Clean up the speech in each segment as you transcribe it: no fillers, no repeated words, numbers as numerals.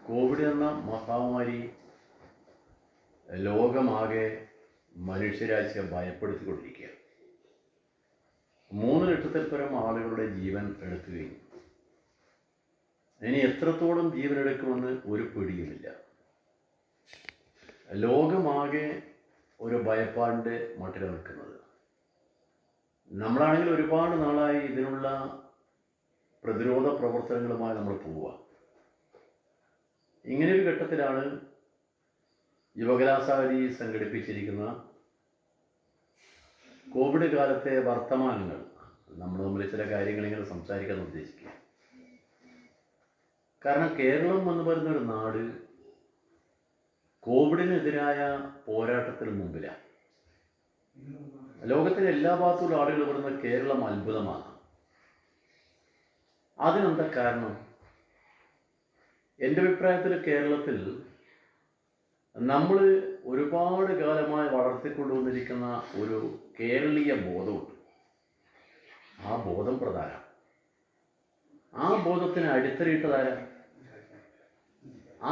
Covid എന്ന മഹാമാരി ലോകമാകെ മനുഷ്യരാശിയെ ഭയപ്പെടുത്തിക്കൊണ്ടിരിക്കുക. 3 ലക്ഷത്തിൽ പരം ആളുകളുടെ ജീവൻ എടുത്തു കഴിഞ്ഞു. ഇനി എത്രത്തോളം ജീവൻ എടുക്കുമെന്ന് ഒരു പിടിയുമില്ല. ലോകമാകെ ഒരു ഭയപ്പാടിൻ്റെ മട്ടിൽ നിൽക്കുന്നത്. നമ്മളാണെങ്കിൽ ഒരുപാട് നാളായി ഇതിനുള്ള പ്രതിരോധ പ്രവർത്തനങ്ങളുമായി നമ്മൾ പോവുക. ഇങ്ങനെയൊരു ഘട്ടത്തിലാണ് യുവകലാസാരി സംഘടിപ്പിച്ചിരിക്കുന്ന കോവിഡ് കാലത്തെ വർത്തമാനങ്ങൾ നമ്മൾ തമ്മിൽ ചില കാര്യങ്ങൾ ഇങ്ങനെ സംസാരിക്കാൻ ഉദ്ദേശിക്കുക. കാരണം കേരളം എന്ന് പറയുന്നൊരു നാട് കോവിഡിനെതിരായ പോരാട്ടത്തിന് മുമ്പിലാണ്. ലോകത്തിലെ എല്ലാ ഭാഗത്തുള്ള ആളുകൾ പറയുന്ന കേരളം അത്ഭുതമാണ്. അതിനെന്താ കാരണം? എൻ്റെ അഭിപ്രായത്തിൽ കേരളത്തിൽ നമ്മൾ ഒരുപാട് കാലമായി വളർത്തിക്കൊണ്ടുവന്നിരിക്കുന്ന ഒരു കേരളീയ ബോധമുണ്ട്. ആ ബോധം പ്രധാനം. ആ ബോധത്തിന് അടിത്തറയിട്ടതാരാ?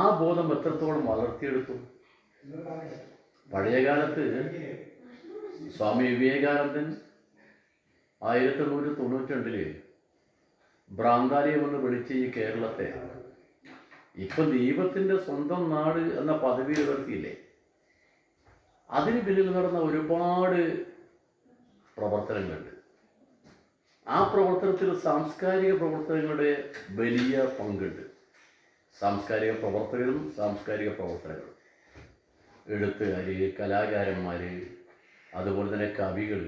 ആ ബോധം എത്രത്തോളം വളർത്തിയെടുത്തു? പഴയകാലത്ത് സ്വാമി വിവേകാനന്ദൻ 1892 ഭ്രാന്താലയം എന്ന് വിളിച്ച ഈ കേരളത്തെ ഇപ്പം ദൈവത്തിൻ്റെ സ്വന്തം നാട് എന്ന പദവി ഉയർത്തിയില്ലേ? അതിന് പിന്നിൽ നടന്ന ഒരുപാട് പ്രവർത്തനങ്ങളുണ്ട്. ആ പ്രവർത്തനത്തിൽ സാംസ്കാരിക പ്രവർത്തനങ്ങളുടെ വലിയ പങ്കുണ്ട്. സാംസ്കാരിക പ്രവർത്തകരും സാംസ്കാരിക പ്രവർത്തനങ്ങളും, എഴുത്തുകാർ, കലാകാരന്മാർ, അതുപോലെ തന്നെ കവികൾ,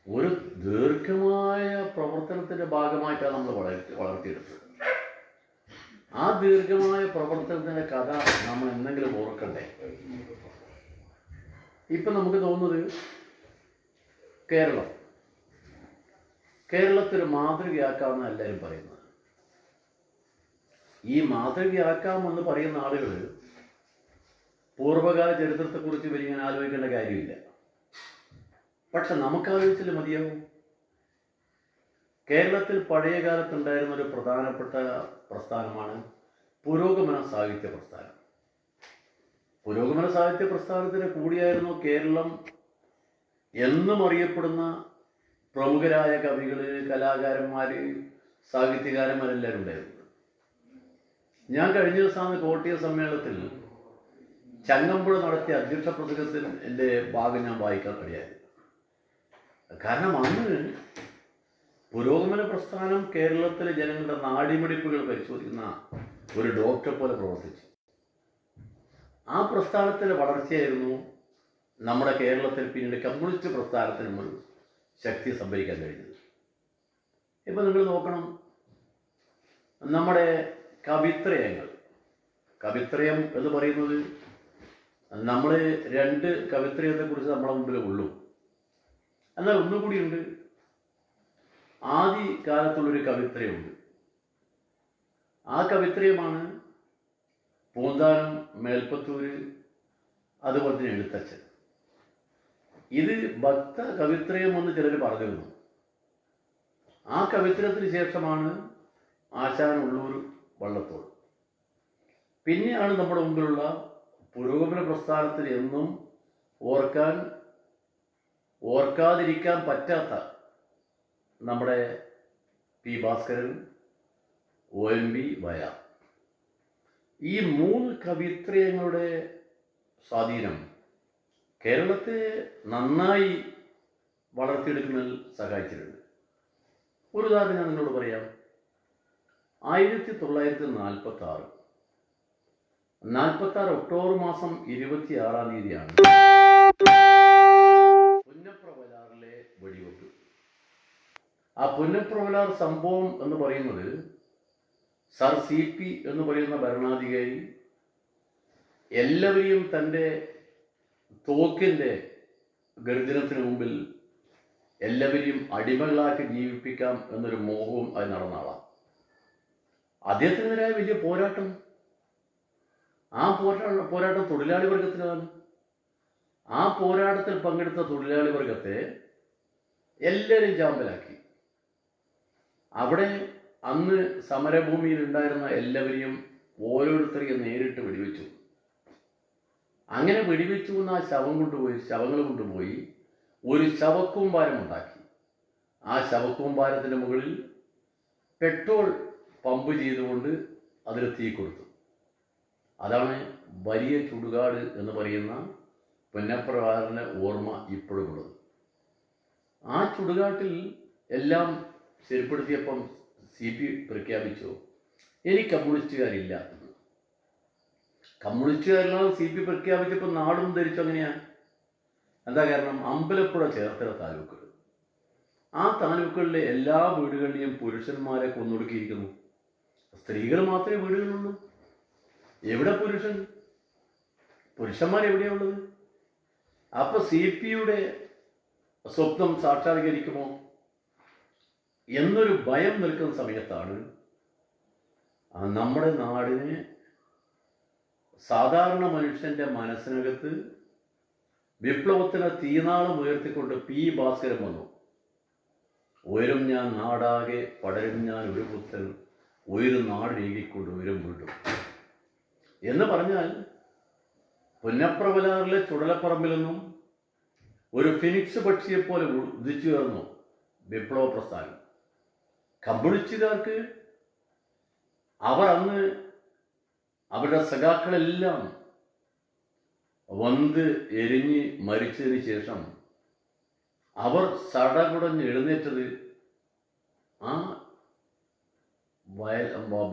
ഒരു ദീർഘമായ പ്രവർത്തനത്തിൻ്റെ ഭാഗമായിട്ടാണ് നമ്മൾ വളർത്തിയെടുത്തത്. ആ ദീർഘമായ പ്രവർത്തനത്തിൻ്റെ കഥ നമ്മൾ എന്തെങ്കിലും ഓർക്കണ്ടേ? ഇപ്പം നമുക്ക് തോന്നുന്നത് കേരളത്തിൽ മാതൃകയാക്കാമെന്ന് എല്ലാവരും പറയുന്നത്. ഈ മാതൃകയാക്കാമെന്ന് പറയുന്ന ആളുകൾ പൂർവ്വകാല ചരിത്രത്തെക്കുറിച്ച് വലിയ ആലോചിക്കേണ്ട കാര്യമില്ല. പക്ഷെ നമുക്കാലോചിച്ചാൽ മതിയാവും. കേരളത്തിൽ പഴയ കാലത്തുണ്ടായിരുന്ന ഒരു പ്രധാനപ്പെട്ട പ്രസ്ഥാനമാണ് പുരോഗമന സാഹിത്യ പ്രസ്ഥാനം. പുരോഗമന സാഹിത്യ പ്രസ്ഥാനത്തിന് കൂടിയായിരുന്നു കേരളം എന്നും അറിയപ്പെടുന്ന പ്രമുഖരായ കവികൾ, കലാകാരന്മാർ, സാഹിത്യകാരന്മാരെല്ലാവരും ഉണ്ടായിരുന്നു. ഞാൻ കഴിഞ്ഞ ദിവസമാണ് കോട്ടയം സമ്മേളനത്തിൽ ചങ്ങമ്പുഴ നടത്തിയ അധ്യക്ഷ പ്രസംഗത്തിൽ എൻ്റെ ഭാഗം ഞാൻ വായിക്കാൻ കഴിയായിരുന്നു. കാരണം അന്ന് പുരോഗമന പ്രസ്ഥാനം കേരളത്തിലെ ജനങ്ങളുടെ നാഡിമിടിപ്പുകൾ പരിശോധിക്കുന്ന ഒരു ഡോക്ടറെ പോലെ പ്രവർത്തിച്ചു. ആ പ്രസ്ഥാനത്തിൻ്റെ വളർച്ചയായിരുന്നു നമ്മുടെ കേരളത്തിൽ പിന്നീട് കമ്മ്യൂണിസ്റ്റ് പ്രസ്ഥാനത്തിനും ഒരു ശക്തി സംഭരിക്കാൻ കഴിഞ്ഞത്. ഇപ്പം നിങ്ങൾ നോക്കണം, നമ്മുടെ കവിത്രയം എന്ന് പറയുന്നത് നമ്മൾ 2 കവിത്രയത്തെക്കുറിച്ച് നമ്മളെ മുമ്പിൽ ഉള്ളൂ. എന്നാൽ ഒന്നുകൂടിയുണ്ട്. ആദ്യ കാലത്തുള്ളൊരു കവിത്രയമുണ്ട്. ആ കവിത്രയമാണ് പൂന്താനം, മേൽപ്പത്തൂര്, അതുപോലെ തന്നെ എഴുത്തച്ഛൻ. ഇത് ഭക്ത കവിത്രയം എന്ന് ചിലർ പറഞ്ഞിരുന്നു. ആ കവിത്രയത്തിന് ശേഷമാണ് ആശാൻ, ഉള്ളൂർ, വള്ളത്തോൾ. പിന്നെയാണ് നമ്മുടെ മുമ്പിലുള്ള പുരോഗമന പ്രസ്ഥാനത്തിൽ എന്നും ഓർക്കാതിരിക്കാൻ പറ്റാത്ത നമ്മുടെ പി ഭാസ്കരൻ, ONV, വയലാർ. ഈ 3 കവിത്രയങ്ങളുടെ സ്വാധീനം കേരളത്തെ നന്നായി വളർത്തിയെടുക്കുന്നതിൽ സഹായിച്ചിട്ടുണ്ട്. ഒരു ഉദാഹരണം ഞാൻ നിങ്ങളോട് പറയാം. 1946 ഒക്ടോബർ മാസം 26-ാം തീയതിയാണ് പുന്നപ്രവലാറിലെ വെടിവെപ്പ്. ആ പുന്നപ്രവലാർ സംഭവം എന്ന് പറയുന്നത് സർ CP എന്ന് പറയുന്ന ഭരണാധികാരി എല്ലാവരെയും തൻ്റെ തോക്കിൻ്റെ ഗർജനത്തിന് മുമ്പിൽ എല്ലാവരെയും അടിമകളാക്കി ജീവിപ്പിക്കാം എന്നൊരു മോഹവും അത് നടന്ന ആളാണ്. അദ്ദേഹത്തിനെതിരായ വലിയ പോരാട്ടം, ആ പോരാട്ടം തൊഴിലാളി വർഗത്തിനാണ്. ആ പോരാട്ടത്തിൽ പങ്കെടുത്ത തൊഴിലാളി വർഗത്തെ എല്ലാവരും ചാമ്പലാക്കി. അവിടെ അന്ന് സമരഭൂമിയിൽ ഉണ്ടായിരുന്ന എല്ലാവരെയും ഓരോരുത്തരെയും നേരിട്ട് വെടിവെച്ചു. അങ്ങനെ വെടിവെച്ചു എന്ന് ആ ശവങ്ങൾ കൊണ്ടുപോയി ഒരു ശവക്കൂമ്പാരം ഉണ്ടാക്കി. ആ ശവക്കൂമ്പാരത്തിൻ്റെ മുകളിൽ പെട്രോൾ പമ്പ് ചെയ്തുകൊണ്ട് അതിൽ തീ കൊടുത്തു. അതാണ് വലിയ ചുടുകാട് എന്ന് പറയുന്ന പുന്നപ്രവാറിൻ്റെ ഓർമ്മ ഇപ്പോഴുമുള്ളത്. ആ ചുടുകാട്ടിൽ എല്ലാം ശരിപ്പെടുത്തിയപ്പം CP പ്രഖ്യാപിച്ചു, ഇനി കമ്മ്യൂണിസ്റ്റുകാരില്ല എന്ന്. കമ്മ്യൂണിസ്റ്റുകാരില്ലാതെ CP പ്രഖ്യാപിച്ചപ്പോൾ നാടും ധരിച്ചു അങ്ങനെയാണ്. എന്താ കാരണം? അമ്പലപ്പുഴ ചേർത്തല താലൂക്കുകൾ, ആ താലൂക്കുകളിലെ എല്ലാ വീടുകളിലെയും പുരുഷന്മാരെ കൊന്നൊടുക്കിയിരിക്കുന്നു. സ്ത്രീകൾ മാത്രമേ വീടുകളുള്ളൂ. എവിടെ പുരുഷന്മാരെവിടെയുള്ളത്? അപ്പൊ CPയുടെ സ്വപ്നം സാക്ഷാത്കരിക്കുമോ എന്നൊരു ഭയം നിൽക്കുന്ന സമയത്താണ് നമ്മുടെ നാടിന് സാധാരണ മനുഷ്യന്റെ മനസ്സിനകത്ത് വിപ്ലവത്തിന് തീനാളം ഉയർത്തിക്കൊണ്ട് P. ഭാസ്കരൻ വന്നു. ഉയരും ഞാൻ നാടാകെ, പടരും ഞാൻ ഒരു പുത്രൻ, ഉയരും നാട് നീങ്ങിക്കൊണ്ട് ഉയരും വീണ്ടും എന്ന് പറഞ്ഞാൽ പുന്നപ്രവലാറിലെ ചുടലപ്പറമ്പിൽ നിന്നും ഒരു ഫിനിക്സ് പക്ഷിയെപ്പോലെ ഉദിച്ചുയർന്നു വിപ്ലവ പ്രസ്ഥാനം. കമ്മ്യൂണിസ്റ്റുകാർക്ക് അവർ അന്ന് അവരുടെ സഖാക്കളെല്ലാം വന്ന് എരിഞ്ഞ് മരിച്ചതിന് ശേഷം അവർ സടകുടഞ്ഞ് എഴുന്നേറ്റത് ആ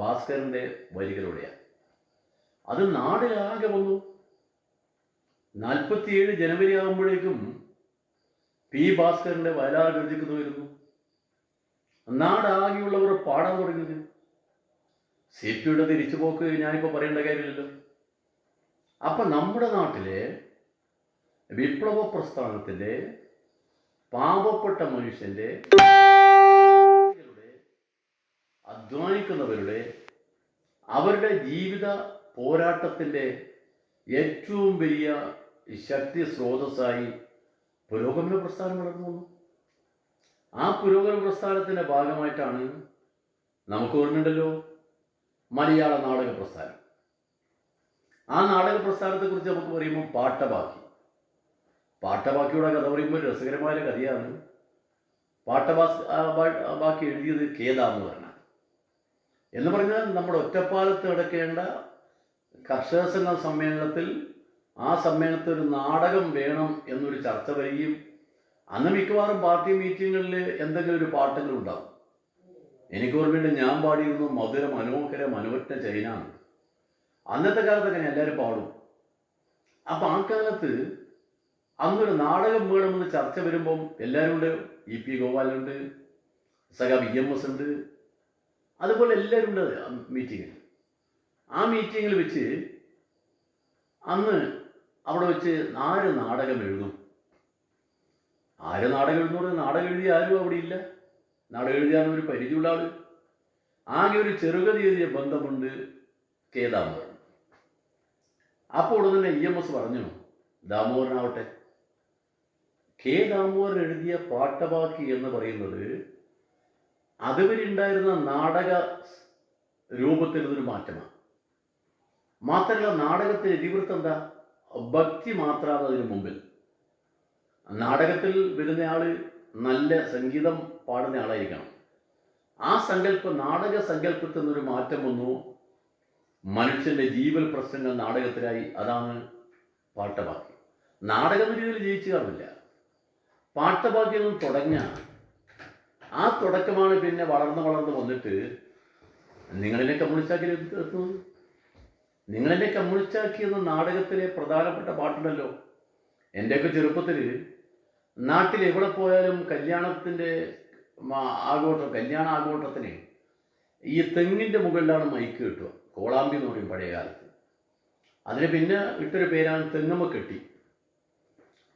ഭാസ്കരന്റെ വരികളോടെയാണ്. അത് നാടിലാകെ വന്നു. 47 ജനുവരി ആകുമ്പോഴേക്കും P. ഭാസ്കരന്റെ വയലാർ എഴുതിക്കുന്നു. നാടാകെയുള്ളവർ പാടാൻ തുടങ്ങിയത്. CPയുടെ തിരിച്ചുപോക്ക് ഞാനിപ്പോൾ പറയേണ്ട കാര്യമില്ലല്ലോ. അപ്പൊ നമ്മുടെ നാട്ടിലെ വിപ്ലവ പ്രസ്ഥാനത്തിന്റെ പാവപ്പെട്ട മനുഷ്യന്റെ, അധ്വാനിക്കുന്നവരുടെ, അവരുടെ ജീവിത പോരാട്ടത്തിന്റെ ഏറ്റവും വലിയ ശക്തി സ്രോതസ്സായി പുരോഗമന പ്രസ്ഥാനം വളർന്നു വന്നു. ആ പുരോഗമന പ്രസ്ഥാനത്തിന്റെ ഭാഗമായിട്ടാണ് നമുക്ക് ഓർമ്മയുണ്ടല്ലോ മലയാള നാടക പ്രസ്ഥാനം. ആ നാടക പ്രസ്ഥാനത്തെക്കുറിച്ച് നമുക്ക് പറയുമ്പോൾ പാട്ടബാക്കിയുടെ കഥ പറയുമ്പോൾ രസകരമായ കഥയാണ്. ബാക്കി എഴുതിയത് K. ദാമോദരനാണ്. എന്ന് പറഞ്ഞാൽ നമ്മുടെ ഒറ്റപ്പാലത്ത് നടക്കേണ്ട കർഷക സംഘ സമ്മേളനത്തിൽ, ആ സമ്മേളനത്തിൽ ഒരു നാടകം വേണം എന്നൊരു ചർച്ച വരികയും അന്ന് മിക്കവാറും പാർട്ടി മീറ്റിങ്ങുകളിൽ എന്തെങ്കിലും ഒരു പാട്ടുകൾ ഉണ്ടാകും. എനിക്ക് ഓർമ്മയുണ്ട്, ഞാൻ പാടിയിരുന്നു മധുര മനോഹര മനോറ്റ ചൈന. അന്നത്തെ കാലത്തൊക്കെ എല്ലാവരും പാടും. അപ്പം ആ കാലത്ത് അന്നൊരു നാടകം വേണമെന്ന് ചർച്ച വരുമ്പം എല്ലാവരും ഉണ്ട്. EP ഗോപാലുണ്ട്, സഖാ VMS ഉണ്ട്, അതുപോലെ എല്ലാവരും ഉണ്ട് മീറ്റിങ്ങിൽ. ആ മീറ്റിങ്ങിൽ വെച്ച് അന്ന് അവിടെ വെച്ച് ആര് നാടകം എഴുതും നാടകം എഴുതിയ ആരും അവിടെ ഇല്ല. നാടകം എഴുതിയാലും ഒരു പരിചയമുള്ള ആള്, ആകെ ഒരു ചെറുകഥ എഴുതിയ ബന്ധമുണ്ട് K. ദാമോദരൻ. അപ്പോൾ ഉടനെ തന്നെ EMS പറഞ്ഞു, ദാമോദരനാവട്ടെ. K. ദാമോദരൻ എഴുതിയ പാട്ടബാക്കി എന്ന് പറയുന്നത് അതുവരെയുണ്ടായിരുന്ന നാടക രൂപത്തിൽ നിന്നൊരു മാറ്റമാണ്. മാത്രമല്ല, നാടകത്തിന് ഇതിവൃത്തം എന്താ? ഭക്തി മാത്രമാണ് അതിന് മുമ്പിൽ. നാടകത്തിൽ വരുന്നയാള് നല്ല സംഗീതം പാടുന്ന ആളായിരിക്കണം. ആ നാടക സങ്കല്പത്തിൽ നിന്നൊരു മാറ്റം വന്നു. മനുഷ്യന്റെ ജീവൽ പ്രശ്നങ്ങൾ നാടകത്തിലായി. അതാണ് പാട്ടബാക്കി. നാടകം രീതിയിൽ ജയിച്ചു കാണില്ല. പാട്ടബാക്കിയിൽ നിന്ന് തുടങ്ങിയ ആ തുടക്കമാണ് പിന്നെ വളർന്ന് വന്നിട്ട് നിങ്ങളെന്നെ കമ്മ്യൂണിസ്റ്റാക്കി എത്തുന്നത്. നിങ്ങളെന്നെ കമ്മ്യൂണിസ്റ്റാക്കിയെന്ന നാടകത്തിലെ പ്രധാനപ്പെട്ട പാട്ടുണ്ടല്ലോ. എൻ്റെയൊക്കെ ചെറുപ്പത്തിൽ നാട്ടിൽ എവിടെ പോയാലും കല്യാണ ആഘോഷത്തിന് ഈ തെങ്ങിൻ്റെ മുകളിലാണ് മൈക്ക് കിട്ടുക. കോളാമ്പി എന്ന് പറയും പഴയ കാലത്ത്. അതിന് പിന്നെ ഇട്ടൊരു പേരാണ് തെങ്ങമ്മ കെട്ടി.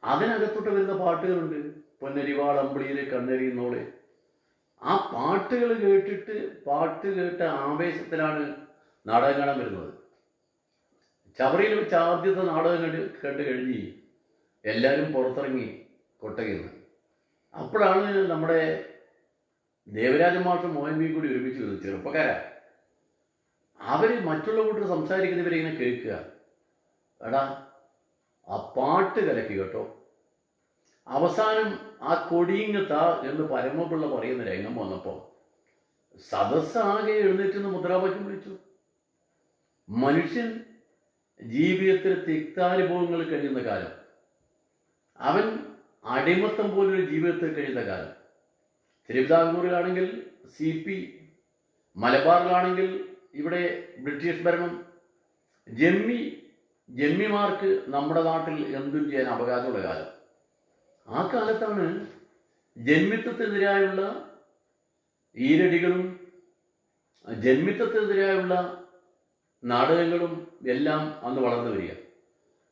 അതിനകത്തോട്ട് വരുന്ന പാട്ടുകളുണ്ട്. പൊന്നരിവാൾ അമ്പിളിയിലെ കണ്ണെറിയുന്നോളെ. ആ പാട്ടുകൾ കേട്ടിട്ട് പാട്ട് കേട്ട ആവേശത്തിലാണ് നാടകം കാണാൻ വരുന്നത്. ചവറയിൽ വെച്ച് ആദ്യത്തെ നാടകം കണ്ടു കഴിഞ്ഞ് എല്ലാവരും പുറത്തിറങ്ങി കൊട്ടകയിൽ നിന്ന്. അപ്പോഴാണ് നമ്മുടെ ദേവരാജ മാഷും മോഹൻ കൂടി ഒരുമിച്ച് വരുന്നത്. ചെറുപ്പക്കാരാ. അവർ മറ്റുള്ള കൂട്ടർ സംസാരിക്കുന്നവരെ ഇങ്ങനെ കേൾക്കുക. എടാ ആ പാട്ട് കലക്കി കേട്ടോ. അവസാനം ആ കൊടിയിങ് താ എന്ന് പരമപിള്ള പറയുന്ന രംഗം വന്നപ്പോൾ സദസ്സാകെ എഴുന്നേറ്റ് മുദ്രാവാക്യം വിളിച്ചു. മനുഷ്യൻ ജീവിതത്തിൽ തിക്താനുഭവങ്ങൾ കഴിയുന്ന കാലം, അവൻ അടിമത്തം പോലൊരു ജീവിതത്തിൽ കഴിയുന്ന കാലം, തിരുവിതാംകൂറിലാണെങ്കിൽ CP, മലബാറിലാണെങ്കിൽ ഇവിടെ ബ്രിട്ടീഷ് ഭരണം, ജന്മിമാർക്ക് നമ്മുടെ നാട്ടിൽ എന്തും ചെയ്യാൻ അവകാശമുള്ള കാലം. ആ കാലത്താണ് ജന്മിത്വത്തിനെതിരായുള്ള ഈരടികളും ജന്മിത്വത്തിനെതിരായുള്ള നാടകങ്ങളും എല്ലാം അന്ന് വളർന്നു വരിക.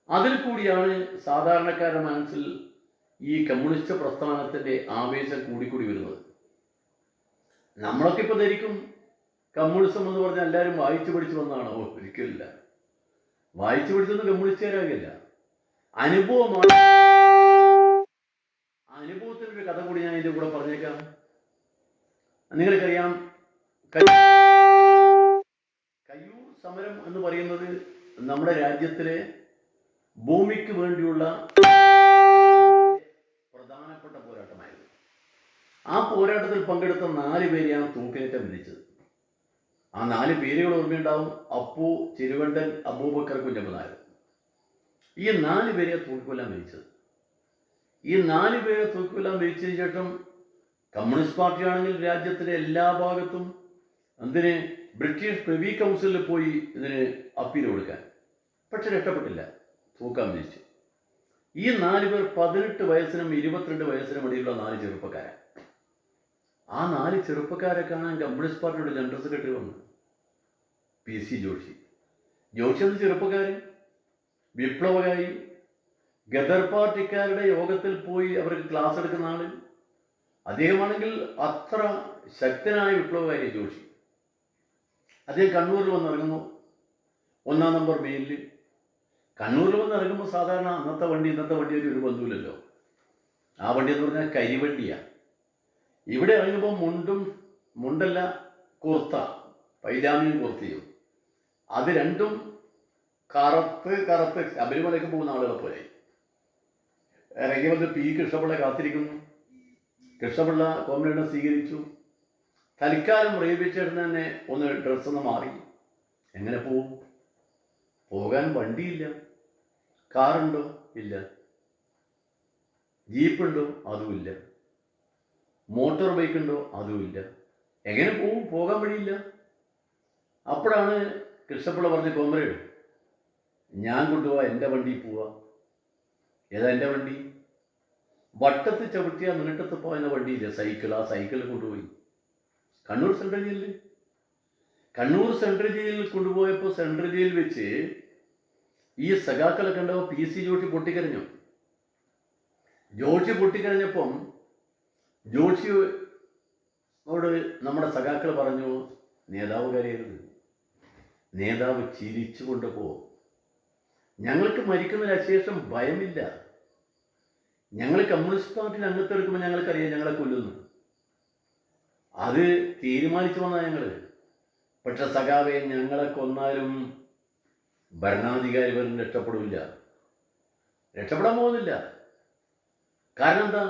അതിൽ കൂടിയാണ് സാധാരണക്കാരുടെ മനസ്സിൽ ഈ കമ്മ്യൂണിസ്റ്റ് പ്രസ്ഥാനത്തിൻ്റെ ആവേശം കൂടിക്കൂടി വരുന്നത്. നമ്മളൊക്കെ ഇപ്പോൾ ധരിക്കും കമ്മ്യൂണിസം എന്ന് പറഞ്ഞാൽ എല്ലാവരും വായിച്ചു പഠിച്ചു വന്നതാണോ? ഒരിക്കലില്ല. വായിച്ചു പഠിച്ചൊന്നും കമ്മ്യൂണിസ്റ്റുകാരാകില്ല. അനുഭവമാണ്. അനുഭവത്തിനൊരു കഥ കൂടി ഞാൻ ഇതിൻ്റെ കൂടെ പറഞ്ഞേക്കാം. നിങ്ങൾക്കറിയാം, കയ്യൂർ സമരം എന്ന് പറയുന്നത് നമ്മുടെ രാജ്യത്തിലെ ഭൂമിക്ക് വേണ്ടിയുള്ള പ്രധാനപ്പെട്ട പോരാട്ടമായിരുന്നു. ആ പോരാട്ടത്തിൽ പങ്കെടുത്ത 4 പേരെയാണ് തൂക്കിലേറ്റം വിധിച്ചത്. ആ 4 പേരുകൾ ഓർമ്മയുണ്ടാവും. അപ്പു, ചിരുവണ്ടൻ, അബൂബക്കർ, കുഞ്ഞമ്മ നായർ. ഈ 4 പേരെ തൂക്കിക്കൊല്ലാൻ വിധിച്ചത്. ഈ 4 പേരെ തൂക്കിക്കൊല്ലാൻ വിധിച്ചതിന് ശേഷം കമ്മ്യൂണിസ്റ്റ് പാർട്ടിയാണെങ്കിൽ രാജ്യത്തിലെ എല്ലാ ഭാഗത്തും അതിന് ബ്രിട്ടീഷ് പ്രിവി കൗൺസിലിൽ പോയി ഇതിന് അപ്പീൽ കൊടുക്കാൻ. പക്ഷെ രക്ഷപ്പെട്ടില്ല, തൂക്കാൻ വിധിച്ചു. ഈ 4 പേർ 18 വയസ്സിനും 22 വയസ്സിനും ഇടയിലുള്ള 4 ചെറുപ്പക്കാരാണ്. ആ 4 ചെറുപ്പക്കാരെ കാണാൻ കമ്മ്യൂണിസ്റ്റ് പാർട്ടിയുടെ ജനറൽ സെക്രട്ടറി വന്നു, PC ജോഷി. ജോഷി എന്ന ചെറുപ്പക്കാരൻ വിപ്ലവകാരി, ഗദർ പാർട്ടിക്കാരുടെ യോഗത്തിൽ പോയി അവർക്ക് ക്ലാസ് എടുക്കുന്ന ആള്. അദ്ദേഹമാണെങ്കിൽ അത്ര ശക്തനായ വിപ്ലവകാരി ജോഷി. അദ്ദേഹം കണ്ണൂരിൽ വന്നിറങ്ങുന്നു. 1-ാം നമ്പർ മെയിലിൽ കണ്ണൂരിൽ വന്നിറങ്ങുമ്പോൾ സാധാരണ അന്നത്തെ വണ്ടി ഇന്നത്തെ വണ്ടിയൊക്കെ ഒരു ബന്ധുവില്ലല്ലോ. ആ വണ്ടി എന്ന് പറഞ്ഞാൽ കരിവണ്ടിയാണ്. ഇവിടെ ഇറങ്ങുമ്പോൾ മുണ്ടല്ല, കുർത്ത, പൈജാമിയും കുർത്തിയും, അത് രണ്ടും കറുത്ത് ശബരിമലയ്ക്ക് പോകുന്ന ആളുകളെ പോലെ ഇറങ്ങി വന്ന് P കൃഷ്ണപിള്ള കാത്തിരിക്കുന്നു. കൃഷ്ണപിള്ള കോമ്രേഡിനെ സ്വീകരിച്ചു. തൽക്കാലം റെയിൽവേ സ്റ്റേഷനിൽ തന്നെ ഒന്ന് ഡ്രസ്സൊന്ന് മാറി. എങ്ങനെ പോവും? പോകാൻ വണ്ടിയില്ല. കാറുണ്ടോ? ഇല്ല. ജീപ്പുണ്ടോ? അതുമില്ല. മോട്ടോർ ബൈക്ക് ഉണ്ടോ? അതുമില്ല. എങ്ങനെ പോവും? പോകാൻ വഴിയില്ല. അപ്പോഴാണ് കൃഷ്ണപിള്ള പറഞ്ഞ, കോമ്രേഡ്, ഞാൻ കൊണ്ടുപോവാ, എൻ്റെ വണ്ടി പോവാ. ഏതാ എൻ്റെ വണ്ടി? വട്ടത്ത് ചവിട്ടിയാൽ നീട്ടത്ത് പോയെന്ന വണ്ടിയില്ല, സൈക്കിൾ. ആ സൈക്കിളിൽ കൊണ്ടുപോയി കണ്ണൂർ സെൻട്രൽ ജയിലിൽ. കണ്ണൂർ സെൻട്രൽ ജയിലിൽ കൊണ്ടുപോയപ്പോൾ സെൻട്രൽ ജയിലിൽ വെച്ച് ഈ സഖാക്കളെ കണ്ടപ്പോൾ PC ജോഷി പൊട്ടിക്കരഞ്ഞു. ജോഷി പൊട്ടിക്കരഞ്ഞപ്പം ജോഷിയോട് നമ്മുടെ സഖാക്കൾ പറഞ്ഞു, നേതാവ് കരയരുത്, നേതാവ് ചിരിച്ചുകൊണ്ട് പോ. ഞങ്ങൾക്ക് മരിക്കുന്നതിന് അശേഷം ഭയമില്ല. ഞങ്ങൾ കമ്മ്യൂണിസ്റ്റ് പാർട്ടിയിൽ അംഗത്തെടുക്കുമ്പോൾ ഞങ്ങൾക്കറിയാം ഞങ്ങളെ കൊല്ലുന്നു. അത് തീരുമാനിച്ചു വന്നാൽ ഞങ്ങൾ. പക്ഷെ സഖാവെ, ഞങ്ങളെ കൊന്നാലും ഭരണാധികാരി വരും രക്ഷപ്പെടില്ല, രക്ഷപ്പെടാൻ പോകുന്നില്ല. കാരണം എന്താ?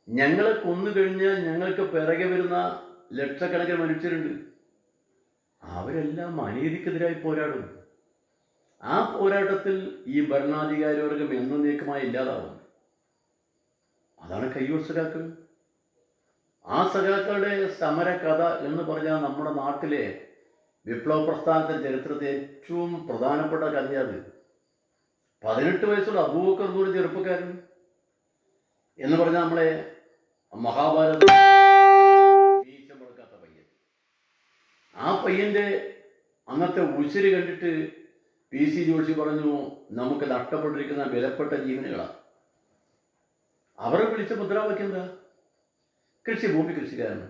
ഞങ്ങളെ കൊന്നു കഴിഞ്ഞാൽ ഞങ്ങൾക്ക് പിറകെ വരുന്ന ലക്ഷക്കണക്കിന് മനുഷ്യരുണ്ട്. അവരെല്ലാം അനീതിക്കെതിരായി പോരാടും. ആ പോരാട്ടത്തിൽ ഈ ഭരണാധികാരി വർഗം എന്നേക്കുമായി ഇല്ലാതാവും. അതാണ് കയ്യൂർ സഖാക്കൾ. ആ സഖാക്കളുടെ സമര കഥ എന്ന് പറഞ്ഞാൽ നമ്മുടെ നാട്ടിലെ വിപ്ലവ പ്രസ്ഥാനത്തിന്റെ ചരിത്രത്തെ ഏറ്റവും പ്രധാനപ്പെട്ട കഥയത്. 18 വയസ്സുള്ള അബൂബക്കർ എന്ന് പറഞ്ഞ ചെറുപ്പക്കാരൻ എന്ന് പറഞ്ഞാൽ നമ്മളെ മഹാഭാരത മുടക്കാത്ത പയ്യൻ. ആ പയ്യന്റെ അന്നത്തെ ഉശിര് കണ്ടിട്ട് PC ജോഷി പറഞ്ഞു, നമുക്ക് നഷ്ടപ്പെട്ടിരിക്കുന്ന വിലപ്പെട്ട ജീവനുകളാണ്. അവരെ വിളിച്ച മുദ്രാവാക്യം എന്താ? കൃഷിഭൂമി കൃഷിക്കാരന്.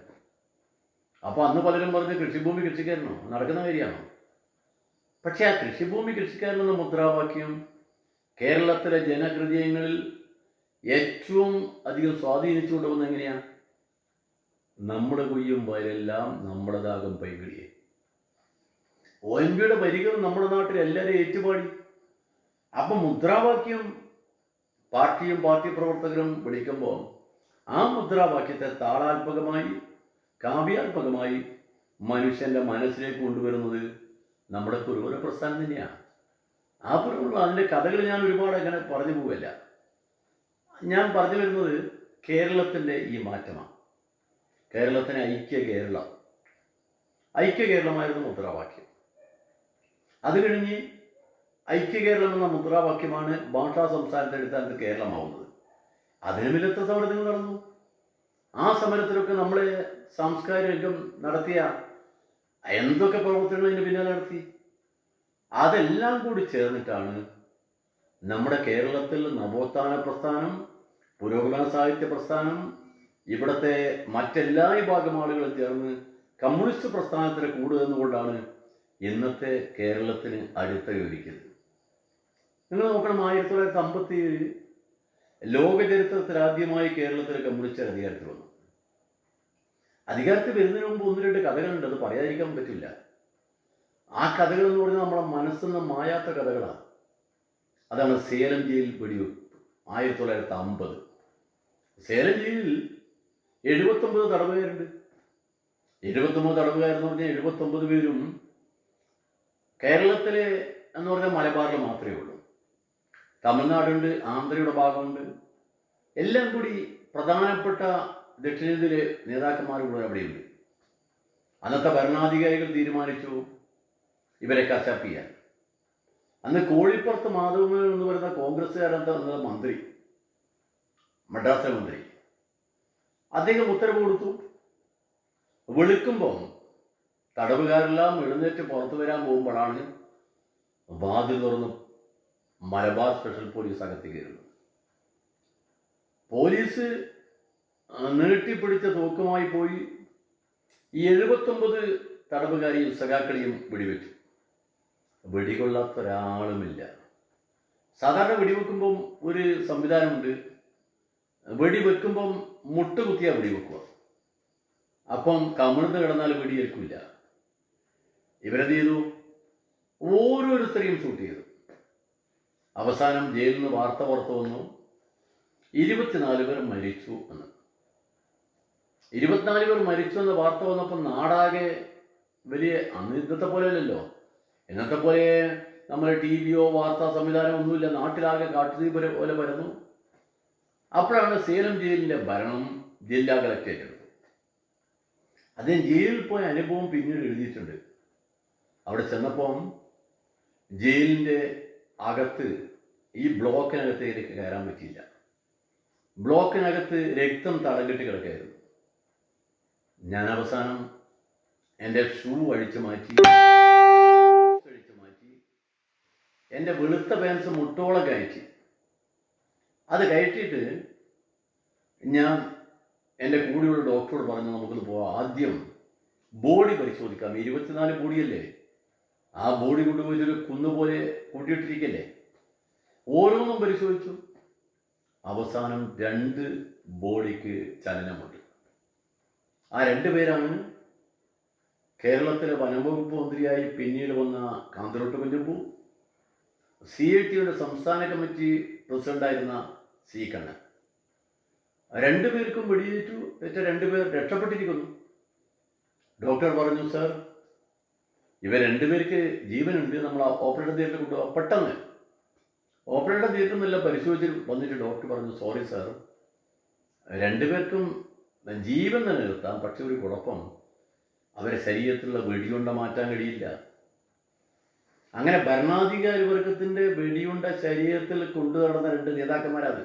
അപ്പോൾ അന്ന് പലരും പറഞ്ഞ് കൃഷിഭൂമി കൃഷിക്കാരനോ? നടക്കുന്ന കാര്യമാണോ? പക്ഷെ ആ കൃഷിഭൂമി കൃഷിക്കാരനെന്ന മുദ്രാവാക്യം കേരളത്തിലെ ജനഹൃദയങ്ങളിൽ ഏറ്റവും അധികം സ്വാധീനിച്ചുകൊണ്ട് വന്നത് എങ്ങനെയാണ്? നമ്മുടെ കൊയ്യും വയലെല്ലാം നമ്മുടേതാകും പൈങ്കിളിയെ. ONVയുടെ വരികൾ നമ്മുടെ നാട്ടിൽ എല്ലാവരും ഏറ്റുപാടി. അപ്പം മുദ്രാവാക്യം പാർട്ടിയും പാർട്ടി പ്രവർത്തകരും വിളിക്കുമ്പോൾ ആ മുദ്രാവാക്യത്തെ താളാത്മകമായി കാവ്യാത്മകമായി മനുഷ്യൻ്റെ മനസ്സിലേക്ക് കൊണ്ടുവരുന്നത് നമ്മുടെ പുരോഗമന പ്രസ്ഥാനം തന്നെയാണ്. ആ പുരോഗമനം അതിൻ്റെ കഥകൾ ഞാൻ ഒരുപാട് അങ്ങനെ പറഞ്ഞു പോവില്ല. ഞാൻ പറഞ്ഞു വരുന്നത് കേരളത്തിൻ്റെ ഈ മാറ്റമാണ്. കേരളത്തിന് ഐക്യ കേരളമായിരുന്നു മുദ്രാവാക്യം. അത് കഴിഞ്ഞ് ഐക്യ കേരളം എന്ന മുദ്രാവാക്യമാണ് ഭാഷാ സംസ്ഥാനത്തിനടുത്ത് കേരളമാവുന്നത്. അതിന് വലിയ എത്ര സമരങ്ങൾ നടന്നു. ആ സമരത്തിലൊക്കെ നമ്മളെ സാംസ്കാരിക രംഗം നടത്തിയ എന്തൊക്കെ പ്രവർത്തനങ്ങൾ ഇതിന് പിന്നാലെ നടത്തി. അതെല്ലാം കൂടി ചേർന്നിട്ടാണ് നമ്മുടെ കേരളത്തിൽ നവോത്ഥാന പ്രസ്ഥാനം, പുരോഗമന സാഹിത്യ പ്രസ്ഥാനം, ഇവിടുത്തെ മറ്റെല്ലാ വിഭാഗം ആളുകളും ചേർന്ന് കമ്മ്യൂണിസ്റ്റ് പ്രസ്ഥാനത്തിന് കൂടുന്നതുകൊണ്ടാണ് ഇന്നത്തെ കേരളത്തിന് അടിത്തറയൊരുക്കിയത്. നിങ്ങൾ നോക്കണം, 1957 ലോക ചരിത്രത്തിൽ ആദ്യമായി കേരളത്തിലെ കമ്മ്യൂണിസ്റ്റ് അധികാരത്തിൽ വന്നു. അധികാരത്തിൽ വരുന്നതിന് മുമ്പ് 1-2 കഥകളുണ്ട്, അത് പറയാതിരിക്കാൻ പറ്റില്ല. ആ കഥകൾ എന്ന് പറഞ്ഞാൽ നമ്മളെ മനസ്സിൽ നിന്ന് മായാത്ത കഥകളാണ്. അതാണ് സേലം ജയിൽ വെടിവെപ്പ് 1950. സേലം ജയിലിൽ 79 തടവുകാരുണ്ട്. 79 തടവുകാരെന്ന് പറഞ്ഞാൽ 79 പേരും കേരളത്തിലെ എന്ന് പറഞ്ഞാൽ മലബാറിൽ മാത്രമേ ഉള്ളൂ. തമിഴ്നാടുണ്ട്, ആന്ധ്രയുടെ ഭാഗമുണ്ട്, എല്ലാം കൂടി പ്രധാനപ്പെട്ട ദക്ഷിണേന്ത്യയിലെ നേതാക്കന്മാർ കൂടെ അവിടെയുണ്ട്. അന്നത്തെ ഭരണാധികാരികൾ തീരുമാനിച്ചു ഇവരെ കശാപ്പ് ചെയ്യാൻ. അന്ന് കോഴിപ്പുറത്ത് മാധവമേനോൻ എന്ന് പറയുന്ന കോൺഗ്രസ്സുകാരെന്ന മന്ത്രി, മദ്രാസ് മന്ത്രി, അദ്ദേഹം ഉത്തരവ് കൊടുത്തു. വെളുക്കുമ്പം തടവുകാരെല്ലാം എഴുന്നേറ്റ് പുറത്തു വരാൻ പോകുമ്പോഴാണ് വാതിൽ തുറന്ന് മലബാർ സ്പെഷ്യൽ പോലീസ് അകത്ത് കയറുന്നത്. പോലീസ് നീട്ടിപ്പിടിച്ച തോക്കുമായി പോയി ഈ 79 തടവുകാരെയും സഖാക്കളെയും വെടിവെച്ചു. വെടികൊള്ളാത്ത ഒരാളുമില്ല. സാധാരണ വെടിവെക്കുമ്പം ഒരു സംവിധാനമുണ്ട്. വെടിവെക്കുമ്പം മുട്ടുകുത്തിയാൽ വെടിവെക്കുക. അപ്പം കമിഴ്ന്ന് കിടന്നാൽ വെടിയേൽക്കില്ല. ഇവരെന്ത് ചെയ്തു? ഓരോരുത്തരെയും ഷൂട്ട് ചെയ്തു. അവസാനം ജയിലിൽ നിന്ന് വാർത്ത പുറത്തു വന്നു, 24 പേർ മരിച്ചു എന്ന്. 24 പേർ മരിച്ചു എന്ന വാർത്ത വന്നപ്പോൾ നാടാകെ വലിയ, അന്ന് ഇന്നത്തെ പോലെ അല്ലല്ലോ, ഇന്നത്തെ പോലെ നമ്മൾ TV-യോ വാർത്താ സംവിധാനം ഒന്നുമില്ല. നാട്ടിലാകെ കാട്ടുതീ പോലെ പരന്നു. അപ്പോഴാണ് സേലം ജയിലിൻ്റെ ഭരണം ജില്ലാ കളക്ടറേറ്റ് എടുത്തത്. അദ്ദേഹം ജയിലിൽ പോയ അനുഭവം പിന്നീട് എഴുതിയിട്ടുണ്ട്. അവിടെ ചെന്നപ്പം ജയിലിൻ്റെ അകത്ത് ഈ ബ്ലോക്കിനകത്തേക്ക് കയറാൻ പറ്റിയില്ല. ബ്ലോക്കിനകത്ത് രക്തം തടം കെട്ടി കിടക്കായിരുന്നു. ഞാൻ അവസാനം എൻ്റെ ഷൂ അഴിച്ചു മാറ്റി, എൻ്റെ വെളുത്ത പാൻസ് മുട്ടോളം കയറ്റി. അത് കയറ്റിയിട്ട് ഞാൻ എൻ്റെ കൂടെയുള്ള ഡോക്ടറോട് പറഞ്ഞു, നമുക്കൊന്ന് പോവാം, ആദ്യം ബോഡി പരിശോധിക്കാം. 24 ബോഡിയല്ലേ, ആ ബോഡി കൊണ്ടുപോയിട്ടൊരു കുന്നുപോലെ കൂട്ടിയിട്ടിരിക്കല്ലേ. ഓരോന്നും പരിശോധിച്ചു. അവസാനം 2 ബോഡിക്ക് ചലനമുണ്ട്. ആ 2 പേരാണ് കേരളത്തിലെ വനംവകുപ്പ് മന്ത്രിയായി പിന്നീട് വന്ന കാന്തലോട്ട് വല്യപ്പൂ, CIT-യുടെ സംസ്ഥാന കമ്മിറ്റി പ്രസിഡന്റായിരുന്ന C. കണ്ണൻ. 2 പേർക്കും വെടിയേറ്റു. 2 പേർ രക്ഷപ്പെട്ടിരിക്കുന്നു. ഡോക്ടർ പറഞ്ഞു, സാർ ഇവർ 2 പേർക്ക് ജീവനുണ്ട്, നമ്മൾ ഓപ്പറേഷൻ തിയേറ്ററിൽ കൊണ്ടുപോകാം. പെട്ടെന്ന് ഓപ്പറേഷൻ തിയേറ്ററിൽ നിന്നെല്ലാം പരിശോധിച്ച് വന്നിട്ട് ഡോക്ടർ പറഞ്ഞു, സോറി സാർ, 2 പേർക്കും ജീവൻ നിലനിർത്താം, പക്ഷെ ഒരു കുഴപ്പം, അവരെ ശരീരത്തിലുള്ള വെടിയുണ്ട മാറ്റാൻ കഴിയില്ല. അങ്ങനെ ഭരണാധികാരി വർഗത്തിൻ്റെ വെടിയുണ്ട ശരീരത്തിൽ കൊണ്ടു നടന്ന 2 നേതാക്കന്മാരത്.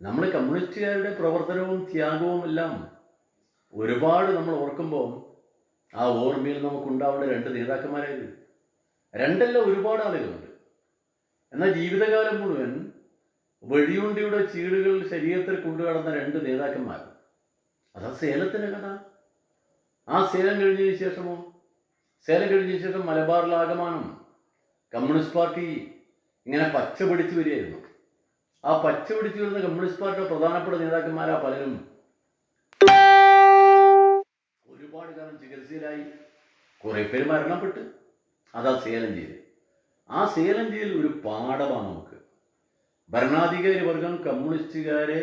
നമ്മൾ കമ്മ്യൂണിസ്റ്റുകാരുടെ പ്രവർത്തനവും ത്യാഗവും എല്ലാം ഒരുപാട് നമ്മൾ ഓർക്കുമ്പോൾ ആ ഓർമ്മയിൽ നമുക്കുണ്ടാവേണ്ട 2 നേതാക്കന്മാരായത്. 2 അല്ല, ഒരുപാട് ആളുകളുണ്ട്. എന്നാൽ ജീവിതകാലം മുഴുവൻ വെടിയുണ്ടയുടെ ചീടുകൾ ശരീരത്തിൽ കൊണ്ടുകടന്ന 2 നേതാക്കന്മാർ. അതാ സേലത്തിൻ്റെ കഥ. ആ സേലം കഴിഞ്ഞതിന് ശേഷമോ, സേലം കഴിഞ്ഞതിന് ശേഷം മലബാറിലാകമാനം കമ്മ്യൂണിസ്റ്റ് പാർട്ടി ഇങ്ങനെ പച്ച പിടിച്ചു വരികയായിരുന്നു. ആ പച്ച പിടിച്ചു വരുന്ന കമ്മ്യൂണിസ്റ്റ് പാർട്ടിയുടെ പ്രധാനപ്പെട്ട നേതാക്കന്മാരാ പലരും ഒരുപാട് കാലം ചികിത്സയിലായി. കുറേ പേര് മരണപ്പെട്ട്. അതാ സേലം ജയിൽ. ആ സേലം ജയിൽ ഒരു പാഠമാണ് നമുക്ക്. ഭരണാധികാരി വർഗം കമ്മ്യൂണിസ്റ്റുകാരെ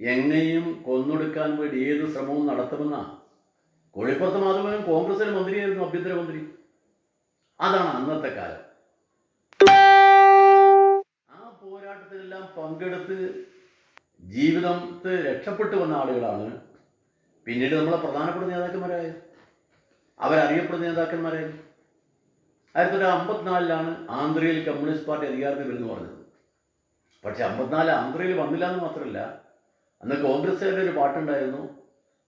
എങ്ങനെയും കൊന്നൊടുക്കാൻ വേണ്ടി ഏത് ശ്രമവും നടത്തുമെന്നാണ്. കോഴിപ്പുറത്ത് മാധവൻ കോൺഗ്രസിന് മന്ത്രിയായിരുന്നു, ആഭ്യന്തരമന്ത്രി. അതാണ് അന്നത്തെ കാലം. ആ പോരാട്ടത്തിലെല്ലാം പങ്കെടുത്ത് ജീവിതത്തെ രക്ഷപ്പെട്ടു വന്ന ആളുകളാണ് പിന്നീട് നമ്മളെ പ്രധാനപ്പെട്ട നേതാക്കന്മാരായത്, അവരറിയപ്പെടുന്ന നേതാക്കന്മാരായത്. 1954 ആന്ധ്രയിൽ കമ്മ്യൂണിസ്റ്റ് പാർട്ടി അധികാരത്തിൽ വരുന്നു പറഞ്ഞത്. പക്ഷെ 54 ആന്ധ്രയിൽ വന്നില്ല എന്ന് മാത്രമല്ല, അന്ന് കോൺഗ്രസ്സുകാരുടെ ഒരു പാട്ടുണ്ടായിരുന്നു,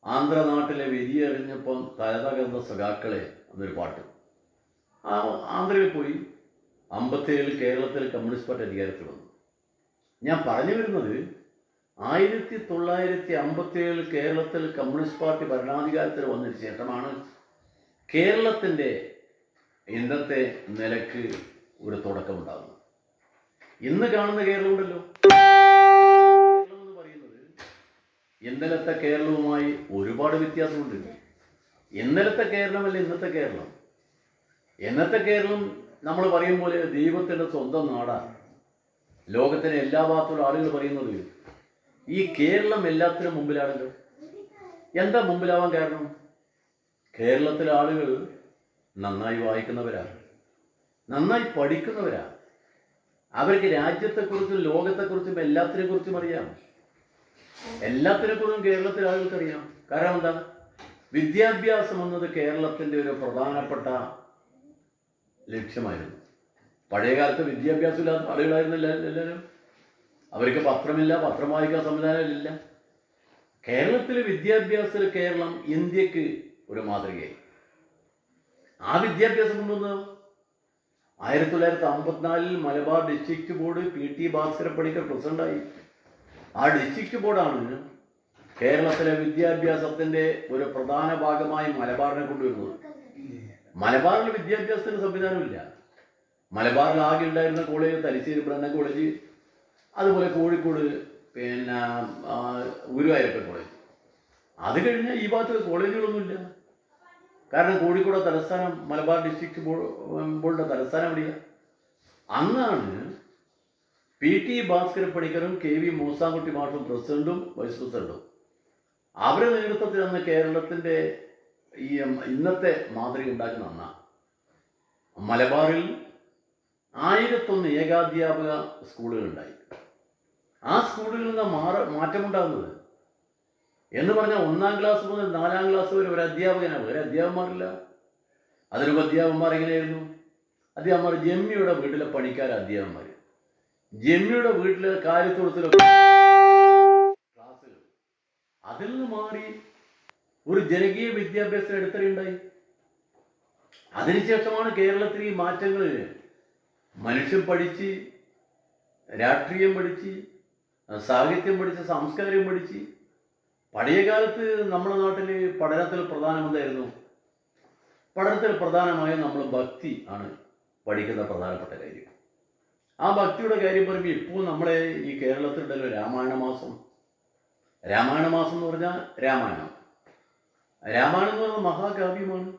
ആന്ധ്ര നാട്ടിലെ വിധിയറിഞ്ഞപ്പം തലതകർന്ന സഖാക്കളെ എന്നൊരു പാട്ട്. ആ ആന്ധ്രയിൽ പോയി 57 കേരളത്തിൽ കമ്മ്യൂണിസ്റ്റ് പാർട്ടി അധികാരത്തിൽ വന്നു. ഞാൻ പറഞ്ഞു വരുന്നത് 1957 കേരളത്തിൽ കമ്മ്യൂണിസ്റ്റ് പാർട്ടി ഭരണാധികാരത്തിൽ വന്നതിന് ശേഷമാണ് കേരളത്തിൻ്റെ ഇന്നത്തെ നിലക്ക് ഒരു തുടക്കമുണ്ടാകുന്നത്. ഇന്ന് കാണുന്ന കേരളമുണ്ടല്ലോ, കേരളം എന്ന് പറയുന്നത് ഇന്നലത്തെ കേരളവുമായി ഒരുപാട് വ്യത്യാസമുണ്ട്. ഇന്നലത്തെ കേരളമല്ല ഇന്നത്തെ കേരളം. ഇന്നത്തെ കേരളം നമ്മൾ പറയും പോലെ ദൈവത്തിൻ്റെ സ്വന്തം നാടാണ്. ലോകത്തിലെ എല്ലാ ഭാഗത്തുള്ള ആളുകൾ പറയുന്നത് ഈ കേരളം എല്ലാത്തിനും മുമ്പിലാണല്ലോ. എന്താ മുമ്പിലാവാൻ കാരണം? കേരളത്തിലെ ആളുകൾ നന്നായി വായിക്കുന്നവരാണ്, നന്നായി പഠിക്കുന്നവരാണ്. അവർക്ക് രാജ്യത്തെക്കുറിച്ചും ലോകത്തെക്കുറിച്ചും എല്ലാത്തിനെക്കുറിച്ചും അറിയാം. എല്ലാത്തിനെക്കുറിച്ചും കേരളത്തിലെ ആളുകൾക്കറിയാം. കാരണം എന്താ? വിദ്യാഭ്യാസം എന്നത് കേരളത്തിൻ്റെ ഒരു പ്രധാനപ്പെട്ട ലക്ഷ്യമായിരുന്നു. പഴയ കാലത്ത് വിദ്യാഭ്യാസം ഇല്ലാത്ത ആളുകളായിരുന്നില്ല എല്ലാവരും. അവർക്ക് പത്രമില്ല, പത്രം വായിക്കാൻ സംവിധാനമില്ല. കേരളത്തിലെ വിദ്യാഭ്യാസത്തിൽ കേരളം ഇന്ത്യക്ക് ഒരു മാതൃകയായി. ആ വിദ്യാഭ്യാസം കൊണ്ടുവന്ന് 1954 Malabar district board PT Bhaskara Panicker പ്രസിഡന്റായി. ആ ഡിസ്ട്രിക്ട് ബോർഡാണ് കേരളത്തിലെ വിദ്യാഭ്യാസത്തിൻ്റെ ഒരു പ്രധാന ഭാഗമായി മലബാറിനെ കൊണ്ടുവരുന്നത്. മലബാറിൽ വിദ്യാഭ്യാസത്തിന് സംവിധാനമില്ല. മലബാറിൽ ആകെ ഉണ്ടായിരുന്ന കോളേജ് തലശ്ശേരി ബ്രണ്ണൻ കോളേജ്, അതുപോലെ കോഴിക്കോട് ഗുരുവായൂരപ്പൻ കോളേജ്. അത് കഴിഞ്ഞാൽ ഈ ഭാഗത്ത് കോളേജുകളൊന്നുമില്ല. കാരണം കോഴിക്കോട് തലസ്ഥാനം, മലബാർ ഡിസ്ട്രിക്ട് ബോർഡിൻ്റെ തലസ്ഥാനം എവിടെയാണ്? അന്നാണ് PT ഭാസ്കര പണിക്കരും KV മൂസാൻകുട്ടി മാഷും പ്രസിഡന്റും വൈസ് പ്രസിഡന്റും. അവരുടെ നേതൃത്വത്തിൽ അന്ന് കേരളത്തിൻ്റെ ഈ ഇന്നത്തെ മാതൃക ഉണ്ടാക്കുന്ന അന്നാണ്. മലബാറിൽ 1001 ഏകാധ്യാപക സ്കൂളുകളുണ്ടായി. ആ സ്കൂളുകളിൽ നിന്ന് മാറ്റമുണ്ടാകുന്നത് എന്ന് പറഞ്ഞാൽ 1ാം ക്ലാസ് മുതൽ 4ാം ക്ലാസ് വരെ ഒരു അധ്യാപകനാണ്. വേറെ അധ്യാപകന്മാരില്ല. അതിനുള്ള അധ്യാപകന്മാർ എങ്ങനെയായിരുന്നു? അധ്യാപകന്മാർ ജമ്മിയുടെ വീട്ടിലെ പണിക്കാർ അധ്യാപകന്മാർ. ജമ്മിയുടെ വീട്ടിലെ കാര്യത്തോടത്തിലൊക്കെ ക്ലാസ്സുകൾ. അതിൽ നിന്ന് മാറി ഒരു ജനകീയ വിദ്യാഭ്യാസ ഇടത്തരയുണ്ടായി. അതിനുശേഷമാണ് കേരളത്തിൽ ഈ മാറ്റങ്ങൾ. മനുഷ്യൻ പഠിച്ച്, രാഷ്ട്രീയം പഠിച്ച്, സാഹിത്യം പഠിച്ച്, സംസ്കാരം പഠിച്ച്. പഴയ കാലത്ത് നമ്മുടെ നാട്ടിൽ പഠനത്തിൽ പ്രധാനമെന്തായിരുന്നു? പഠനത്തിൽ പ്രധാനമായും നമ്മൾ ഭക്തി ആണ് പഠിക്കുന്ന പ്രധാനപ്പെട്ട കാര്യം. ആ ഭക്തിയുടെ കാര്യം പറയുമ്പോൾ ഇപ്പോൾ നമ്മളെ ഈ കേരളത്തിലുണ്ടല്ലോ രാമായണ മാസം. രാമായണ മാസം എന്ന് പറഞ്ഞാൽ രാമായണം. രാമായണം എന്ന് പറഞ്ഞാൽ മഹാകാവ്യമാണ്.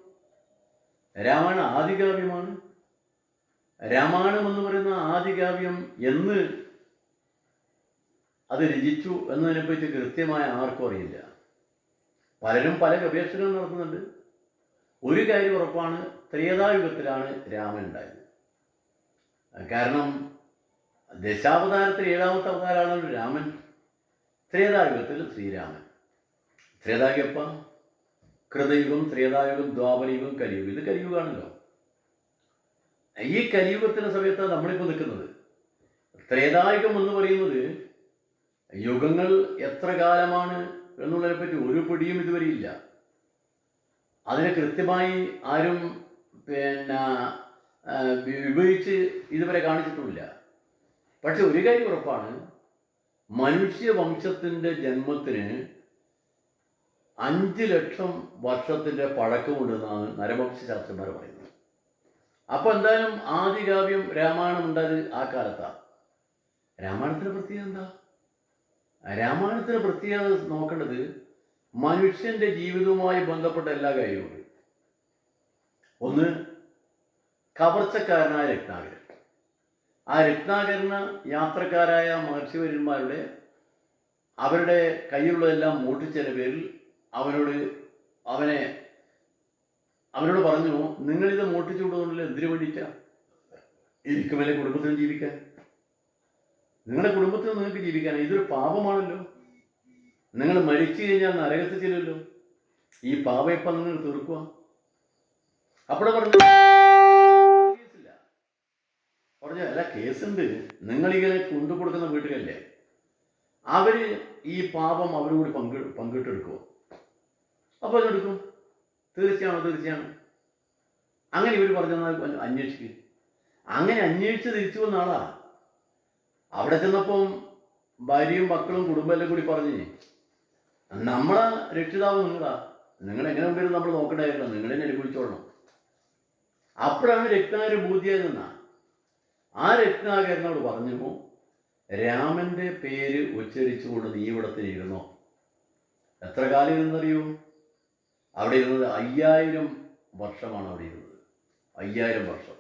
രാമായണം ആദികാവ്യമാണ്. രാമായണം എന്ന് പറയുന്ന ആദികാവ്യം എന്ന് അത് രചിച്ചു എന്നതിനെപ്പറ്റി കൃത്യമായ ആർക്കും അറിയില്ല. പലരും പല ഗവേഷണങ്ങൾ നടത്തുന്നുണ്ട്. ഒരു കാര്യം ഉറപ്പാണ്, ത്രേതായുഗത്തിലാണ് രാമൻ ഉണ്ടായത്. കാരണം ദശാവതാരത്തിൽ 7ാമത്തെ അവതാരമാണ് രാമൻ. ത്രേതായുഗത്തിൽ ശ്രീരാമൻ. ത്രേതായുഗപ്പ കൃതയുഗം, ത്രേതായുഗം, ദ്വാപരയുഗം, കലിയുഗം. ഇത് കലിയുഗമാണല്ലോ. ഈ കലിയുഗത്തിൻ്റെ സമയത്താണ് നമ്മളിപ്പോൾ നിൽക്കുന്നത്. ത്രേതായുഗം എന്ന് പറയുന്നത് യുഗങ്ങൾ എത്ര കാലമാണ് എന്നുള്ളതിനെ പറ്റി ഒരു പിടിയും ഇതുവരെ ഇല്ല. അതിനെ കൃത്യമായി ആരും വിഭജിച്ച് ഇതുവരെ കാണിച്ചിട്ടുമില്ല. പക്ഷെ ഒരു കാര്യം ഉറപ്പാണ്, മനുഷ്യവംശത്തിൻ്റെ ജന്മത്തിന് 5 ലക്ഷം വർഷത്തിൻ്റെ പഴക്കമുണ്ടെന്നാണ് നരവംശ ശാസ്ത്രജ്ഞന്മാർ പറയുന്നത്. അപ്പോൾ എന്തായാലും ആദികാവ്യം രാമായണം ഉണ്ടായത് ആ കാലത്താണ്. രാമായണത്തിൻ്റെ പ്രത്യേകത എന്താ? രാമായണത്തിന് പ്രത്യേകത നോക്കേണ്ടത് മനുഷ്യൻ്റെ ജീവിതവുമായി ബന്ധപ്പെട്ട എല്ലാ കാര്യവും. ഒന്ന് കവർച്ചക്കാരനായ രത്നാകരൻ. ആ രത്നാകരന് യാത്രക്കാരായ മഹർഷിവര്യന്മാരുടെ അവരുടെ കയ്യിലുള്ളതെല്ലാം മോഷ്ടിച്ചതിൻ്റെ പേരിൽ അവനോട് പറഞ്ഞു, നിങ്ങളിത് മോഷ്ടിച്ചു കൊണ്ടുകൊണ്ടല്ലോ, എന്തിനു വേണ്ടിയിട്ടാ? എനിക്ക് മേലെ കുടുംബത്തിന് ജീവിക്കാൻ, നിങ്ങളുടെ കുടുംബത്തിന് നിങ്ങൾക്ക് ജീവിക്കാൻ. ഇതൊരു പാപമാണല്ലോ. നിങ്ങൾ മരിച്ചു കഴിഞ്ഞാൽ നരകത്തിൽ ചെല്ലുമല്ലോ. ഈ പാപം ഇപ്പം നിങ്ങൾ തീർക്കുക. അപ്പോഴെ പറഞ്ഞു കേസില്ല. പറഞ്ഞു അല്ല, കേസുണ്ട്. നിങ്ങളിങ്ങനെ കൊണ്ടുകൊടുക്കുന്ന വീട്ടുകല്ലേ, അവര് ഈ പാപം അവരോട് പങ്കിട്ടെടുക്കുമോ? അപ്പോൾ അതെടുക്കും. തീർച്ചയാണ്. അങ്ങനെ ഇവർ പറഞ്ഞാൽ അന്വേഷിക്കുക. അങ്ങനെ അന്വേഷിച്ച് തിരിച്ചു വന്ന ആളാ. അവിടെ ചെന്നപ്പം ഭാര്യയും മക്കളും കുടുംബമെല്ലാം കൂടി പറഞ്ഞ്, നമ്മളെ രക്ഷിതാവ് നിങ്ങളാ, നിങ്ങളെങ്ങനെ കൊണ്ടുവരും നമ്മൾ നോക്കണ്ടായിരുന്നോ, നിങ്ങളെന്നെ അനുഭവിച്ചോളണം. അപ്പോഴാണ് രത്നാകരൻ ബോധ്യായി നിന്ന. ആ രത്നാകരനോട് പറഞ്ഞു, രാമന്റെ പേര് ഉച്ചരിച്ചുകൊണ്ട് നീ ഇവിടത്തിന് ഇരുന്നോ. എത്ര കാലം ഇരുന്നറിയോ? അവിടെ ഇരുന്നത് 5000 വർഷമാണ് അവിടെ ഇരുന്നത്. 5000 വർഷം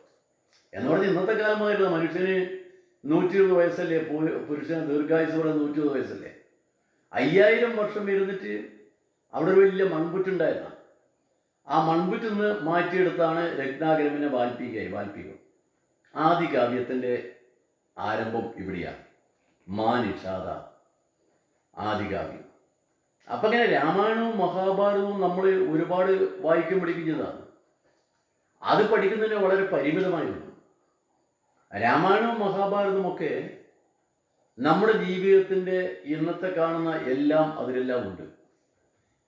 എന്ന് പറഞ്ഞാൽ ഇന്നത്തെ കാലമായിരുന്നു. മനുഷ്യന് 120 വയസ്സല്ലേ, പുരുഷന് ദീർഘായുസ് പോലെ 120 വയസ്സല്ലേ. 5000 വർഷം ഇരുന്നിട്ട് അവിടെ ഒരു വലിയ മൺപുറ്റുണ്ടായിരുന്നു. ആ മൺപുറ്റിൽ നിന്ന് മാറ്റിയെടുത്താണ് രത്നാകരനെ വാൽപ്പീകം. ആദി കാവ്യത്തിൻ്റെ ആരംഭം ഇവിടെയാണ്. മാനിഷാദ ആദികാവ്യം. അപ്പം ഇങ്ങനെ രാമായണവും മഹാഭാരതവും നമ്മൾ ഒരുപാട് വായിക്കാൻ പഠിക്കുന്നതാണ്. അത് പഠിക്കുന്നതിന് വളരെ പരിമിതമായിരുന്നു. രാമായണവും മഹാഭാരതവും ഒക്കെ നമ്മുടെ ജീവിതത്തിൻ്റെ ഇന്നത്തെ കാണുന്ന എല്ലാം അതിലെല്ലാം ഉണ്ട്.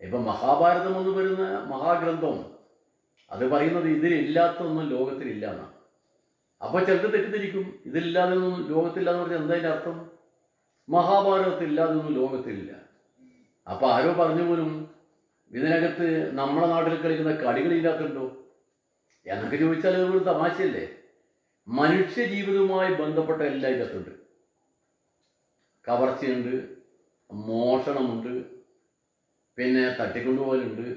ഇപ്പം മഹാഭാരതം എന്ന് വരുന്ന മഹാഗ്രന്ഥം അത് പറയുന്നത് ഇതിലില്ലാത്തതൊന്നും ലോകത്തിലില്ല എന്നാണ്. അപ്പോൾ ചിലത് തെറ്റിദ്ധരിക്കും, ഇതില്ലാതൊന്നും ലോകത്തില്ല എന്ന് പറഞ്ഞാൽ എന്താ അതിൻ്റെ അർത്ഥം? മഹാഭാരതത്തില്ലാതൊന്നും ലോകത്തിലില്ല. അപ്പോൾ ആരോ പറഞ്ഞു പോലും, ഇതിനകത്ത് നമ്മുടെ നാട്ടിൽ കളിക്കുന്ന കളികളില്ലാത്തുണ്ടോ എന്നൊക്കെ ചോദിച്ചാൽ അതൊരു തമാശയല്ലേ. മനുഷ്യ ജീവിതവുമായി ബന്ധപ്പെട്ട എല്ലാം ഇതിനകത്തുണ്ട്. കവർച്ചയുണ്ട്, മോഷണമുണ്ട്, പിന്നെ തട്ടിക്കൊണ്ടുപോകലുണ്ട്.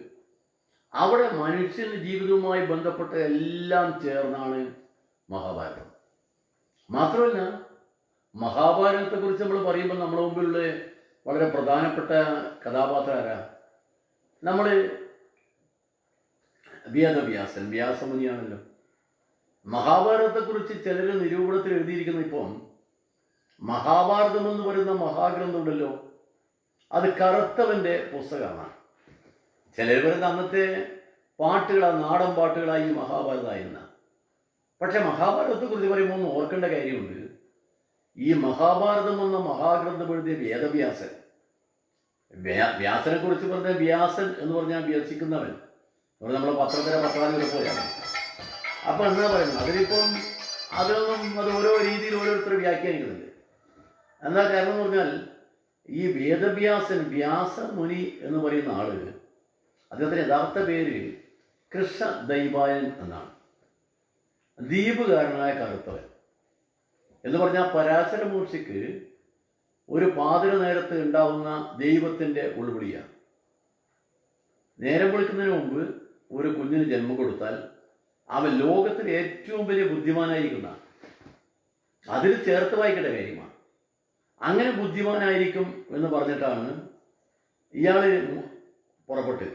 അവിടെ മനുഷ്യൻ്റെ ജീവിതവുമായി ബന്ധപ്പെട്ട എല്ലാം ചേർന്നാണ് മഹാഭാരതം. മാത്രമല്ല, മഹാഭാരതത്തെക്കുറിച്ച് നമ്മൾ പറയുമ്പോൾ നമ്മുടെ മുമ്പിലുള്ള വളരെ പ്രധാനപ്പെട്ട കഥാപാത്രം ആരാ? നമ്മൾ വ്യാസമുനിയാണല്ലോ. മഹാഭാരതത്തെക്കുറിച്ച് ചിലർ നിരൂപണത്തിൽ എഴുതിയിരിക്കുന്ന ഇപ്പം മഹാഭാരതം എന്ന് പറയുന്ന മഹാഗ്രന്ഥം ഉണ്ടല്ലോ, അത് കറുത്തവൻ്റെ പുസ്തകമാണ്. ചിലർ പറയുന്ന അന്നത്തെ നാടൻ പാട്ടുകളായി മഹാഭാരതമായിരുന്ന. പക്ഷെ മഹാഭാരതത്തെക്കുറിച്ച് പറയുമ്പോൾ ഒന്ന് ഓർക്കേണ്ട കാര്യമുണ്ട്. ഈ മഹാഭാരതം എന്ന മഹാഗ്രന്ഥം എഴുതിയ വേദവ്യാസൻ, വ്യാസനെ കുറിച്ച് പറഞ്ഞ വ്യാസൻ എന്ന് പറഞ്ഞാൽ വ്യാസിക്കുന്നവൻ, നമ്മൾ പത്രാധിപരെ പോലെയാണ്. അപ്പം എന്താ പറയുന്നത്, അതിലിപ്പം അത് ഓരോ രീതിയിൽ ഓരോരുത്തർ വ്യാഖ്യാനിക്കുന്നുണ്ട്. എന്താ കാരണം എന്ന് പറഞ്ഞാൽ, ഈ വ്യാസമുനി എന്ന് പറയുന്ന ആള്, അദ്ദേഹത്തിൻ്റെ യഥാർത്ഥ പേര് കൃഷ്ണദൈവായൻ എന്നാണ്. ദ്വീപുകാരനായ കറുത്തവൻ എന്ന് പറഞ്ഞാൽ പരാശര മൂർത്തിക്ക് ഒരു പാതിര നേരത്ത് ഉണ്ടാവുന്ന ദൈവത്തിൻ്റെ ഉൾവിളിയാണ്. നേരം വിളിക്കുന്നതിന് മുമ്പ് ഒരു കുഞ്ഞിന് ജന്മം കൊടുത്താൽ അവൻ ലോകത്തിലെ ഏറ്റവും വലിയ ബുദ്ധിമാനായിരിക്കുന്ന, അതിൽ ചേർത്ത് വായിക്കേണ്ട കാര്യമാണ്. അങ്ങനെ ബുദ്ധിമാനായിരിക്കും എന്ന് പറഞ്ഞിട്ടാണ് ഇയാൾ പുറപ്പെട്ട്,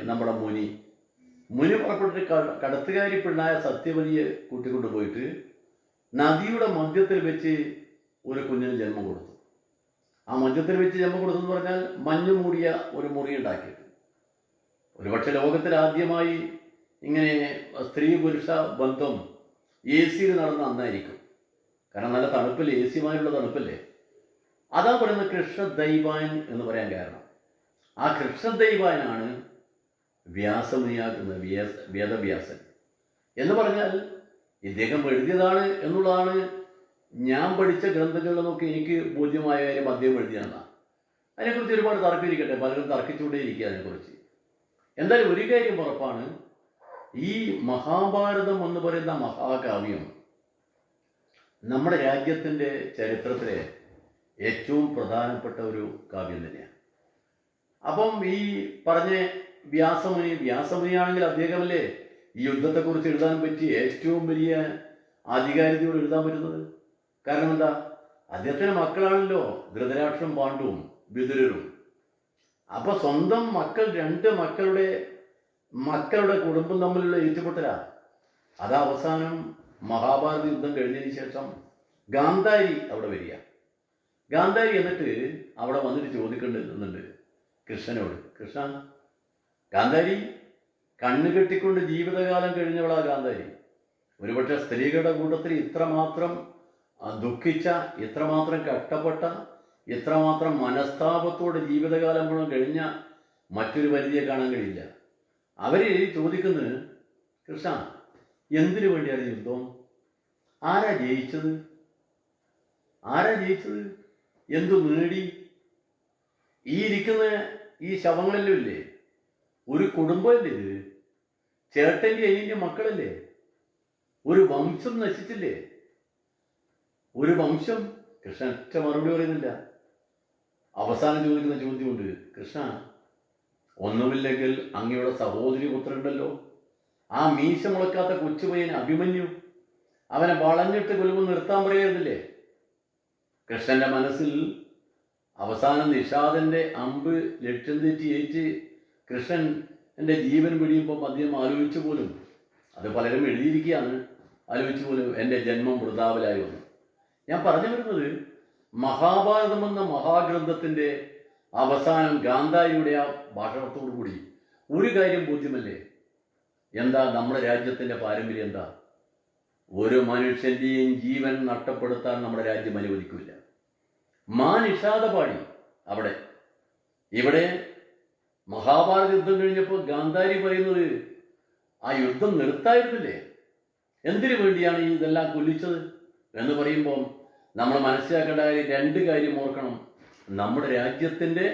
നമ്മുടെ മുനി പുറപ്പെട്ടിട്ട് കടത്തുകാരി പെണ്ണായ സത്യവതിയെ കൂട്ടിക്കൊണ്ടുപോയിട്ട് നദിയുടെ മധ്യത്തിൽ വെച്ച് ഒരു കുഞ്ഞിന് ജന്മം കൊടുത്തു. ആ മധ്യത്തിൽ വെച്ച് ജന്മം കൊടുത്തെന്ന് പറഞ്ഞാൽ മഞ്ഞ് മൂടിയ ഒരു മുറി ഉണ്ടാക്കിയിട്ട്. ഒരുപക്ഷെ ലോകത്തിൽ ആദ്യമായി ഇങ്ങനെ സ്ത്രീ പുരുഷ ബന്ധം AC-യിൽ നടന്ന അന്നായിരിക്കും. കാരണം നല്ല തണുപ്പല്ലേ, AC-മായുള്ള തണുപ്പല്ലേ. അതാ പറയുന്നത് കൃഷ്ണദൈവായൻ എന്ന് പറയാൻ കാരണം. ആ കൃഷ്ണദൈവായനാണ് വ്യാസമുനിയാക്കുന്നത്, വേദവ്യാസൻ എന്ന് പറഞ്ഞാൽ ഇദ്ദേഹം എഴുതിയതാണ് എന്നുള്ളതാണ് ഞാൻ പഠിച്ച ഗ്രന്ഥങ്ങളിൽ നിന്നൊക്കെ എനിക്ക് ബോധ്യമായ കാര്യം. അദ്ദേഹം എഴുതിയതാണ്. അതിനെക്കുറിച്ച് ഒരുപാട് തർക്കിരിക്കട്ടെ, പലരും തർക്കിച്ചുകൊണ്ടേയിരിക്കുക അതിനെക്കുറിച്ച്. എന്തായാലും ഒരു കാര്യം ഉറപ്പാണ്, ഈ മഹാഭാരതം എന്ന് പറയുന്ന മഹാകാവ്യം നമ്മുടെ രാജ്യത്തിൻ്റെ ചരിത്രത്തിലെ ഏറ്റവും പ്രധാനപ്പെട്ട ഒരു കാവ്യം തന്നെയാണ്. അപ്പം ഈ പറഞ്ഞ വ്യാസമുനിയാണെങ്കിൽ അദ്ദേഹമല്ലേ ഈ യുദ്ധത്തെക്കുറിച്ച് എഴുതാൻ പറ്റിയ ഏറ്റവും വലിയ ആധികാരികതയോട് എഴുതാൻ പറ്റുന്നത്. കാരണം എന്താ? അദ്ദേഹത്തിന് മക്കളാണല്ലോ ധൃതരാഷ്ട്രം, പാണ്ഡുവും വിതുരരും. അപ്പൊ സ്വന്തം മക്കൾ, രണ്ട് മക്കളുടെ കുടുംബം തമ്മിലുള്ള ഏറ്റുമുട്ടലാ. അത് അവസാനം മഹാഭാരത യുദ്ധം കഴിഞ്ഞതിന് ശേഷം ഗാന്ധാരി അവിടെ വരിക. ഗാന്ധാരി എന്നിട്ട് അവിടെ വന്നിട്ട് ചോദിക്കേണ്ടതുണ്ട് കൃഷ്ണനോട്, കൃഷ്ണ, ഗാന്ധാരി കണ്ണു കെട്ടിക്കൊണ്ട് ജീവിതകാലം കഴിഞ്ഞവളാ ഗാന്ധാരി. ഒരുപക്ഷെ സ്ത്രീകളുടെ കൂട്ടത്തിൽ ഇത്രമാത്രം ദുഃഖിച്ച, ഇത്രമാത്രം കഷ്ടപ്പെട്ട, ഇത്രമാത്രം മനസ്താപത്തോടെ ജീവിതകാലം മുഴുവൻ കഴിഞ്ഞ മറ്റൊരു പരിധിയെ കാണാൻ കഴിയില്ല. അവര് ചോദിക്കുന്നത്, കൃഷ്ണ, എന്തിനു വേണ്ടിയാണ് യുദ്ധം? ആരാ ജയിച്ചത്? എന്തു നേടി? ഈ ഇരിക്കുന്ന ഈ ശവങ്ങളെല്ലാം ഇല്ലേ? ഒരു കുടുംബമല്ലേ ഇത്? ചേട്ടൻ്റെ അനിയൻ്റെ മക്കളല്ലേ? ഒരു വംശം നശിച്ചില്ലേ? ഒരു വംശം. കൃഷ്ണൻ ഒറ്റ മറുപടി പറയുന്നില്ല. അവസാനം ചോദിക്കുന്ന ചോദ്യമുണ്ട്, കൃഷ്ണ, ഒന്നുമില്ലെങ്കിൽ അങ്ങയുടെ സഹോദരി പുത്രനുണ്ടല്ലോ, ആ മീശ മുളക്കാത്ത കൊച്ചുപയ്യൻ അഭിമന്യു, അവനെ വളഞ്ഞിട്ട് കൊല്ലുമ്പോൾ നിർത്താൻ പറയരുതില്ലേ? കൃഷ്ണന്റെ മനസ്സിൽ അവസാനം നിഷാദന്റെ അമ്പ് ലക്ഷ്യം തെറ്റി ഏറ്റ് കൃഷ്ണൻ എൻ്റെ ജീവൻ പിടിയുമ്പോൾ അദ്ദേഹം ആലോചിച്ചു പോലും, അത് പലരും എഴുതിയിരിക്കുകയാണ്, ആലോചിച്ചു പോലും എൻ്റെ ജന്മം വൃഥാവിലായി വന്നു. ഞാൻ പറഞ്ഞു വരുന്നത്, മഹാഭാരതം എന്ന മഹാഗ്രന്ഥത്തിൻ്റെ അവസാനം ഗാന്ധാരിയുടെ ആ ഭാഷണത്തോടു കൂടി ഒരു കാര്യം ബോധ്യമല്ലേ? എന്താ നമ്മുടെ രാജ്യത്തിൻ്റെ പാരമ്പര്യം? എന്താ? ഒരു മനുഷ്യൻ്റെയും ജീവൻ നഷ്ടപ്പെടുത്താൻ നമ്മുടെ രാജ്യം അനുവദിക്കില്ല. നിഷാദ പാടി അവിടെ. ഇവിടെ മഹാഭാരത യുദ്ധം കഴിഞ്ഞപ്പോൾ ഗാന്ധാരി പറയുന്നത്, ആ യുദ്ധം നിർത്തായിരുന്നില്ലേ? എന്തിനു വേണ്ടിയാണ് ഈ ഇതെല്ലാം കൊല്ലിച്ചത് എന്ന് പറയുമ്പോൾ നമ്മൾ മനസ്സിലാക്കേണ്ട കാര്യം, രണ്ട് കാര്യം ഓർക്കണം. നമ്മുടെ രാജ്യത്തിൻ്റെ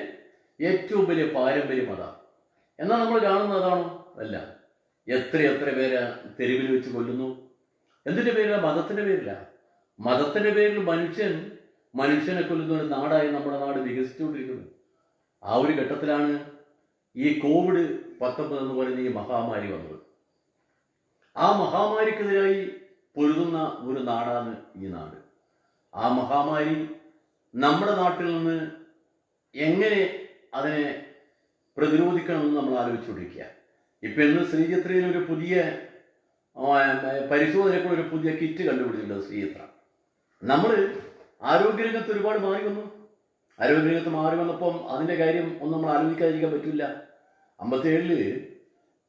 ഏറ്റവും വലിയ പാരമ്പര്യം അതാണ്. എന്നാൽ നമ്മൾ കാണുന്നത് അതാണോ? അല്ല. എത്ര പേരെ തെരുവിൽ വെച്ച് കൊല്ലുന്നു. എന്തിൻ്റെ പേരില? മതത്തിൻ്റെ പേരില. മതത്തിൻ്റെ പേരിൽ മനുഷ്യനെ കൊല്ലുന്ന ഒരു നാടായി നമ്മുടെ നാട് വികസിച്ചുകൊണ്ടിരിക്കുന്നത്. ആ ഒരു ഘട്ടത്തിലാണ് ഈ COVID-19 എന്ന് പറയുന്ന ഈ മഹാമാരി വന്നത്. ആ മഹാമാരിക്കെതിരായി പൊരുതുന്ന ഒരു നാടാണ് ഈ നാട്. ആ മഹാമാരി നമ്മുടെ നാട്ടിൽ നിന്ന് എങ്ങനെ അതിനെ പ്രതിരോധിക്കണമെന്ന് നമ്മൾ ആലോചിച്ചുകൊണ്ടിരിക്കുക. ഇപ്പം ഇന്ന് ശ്രീചിത്രയിൽ ഒരു പുതിയ പരിശോധനയ്ക്കുള്ള ഒരു പുതിയ കിറ്റ് കണ്ടുപിടിച്ചിട്ടുണ്ട് ശ്രീചിത്ര. നമ്മൾ ആരോഗ്യരംഗത്ത് ഒരുപാട് മാറി വന്നു. ആരോഗ്യരംഗത്ത് മാറി വന്നപ്പം അതിൻ്റെ കാര്യം ഒന്നും നമ്മൾ ആലോചിക്കാതിരിക്കാൻ പറ്റില്ല. 57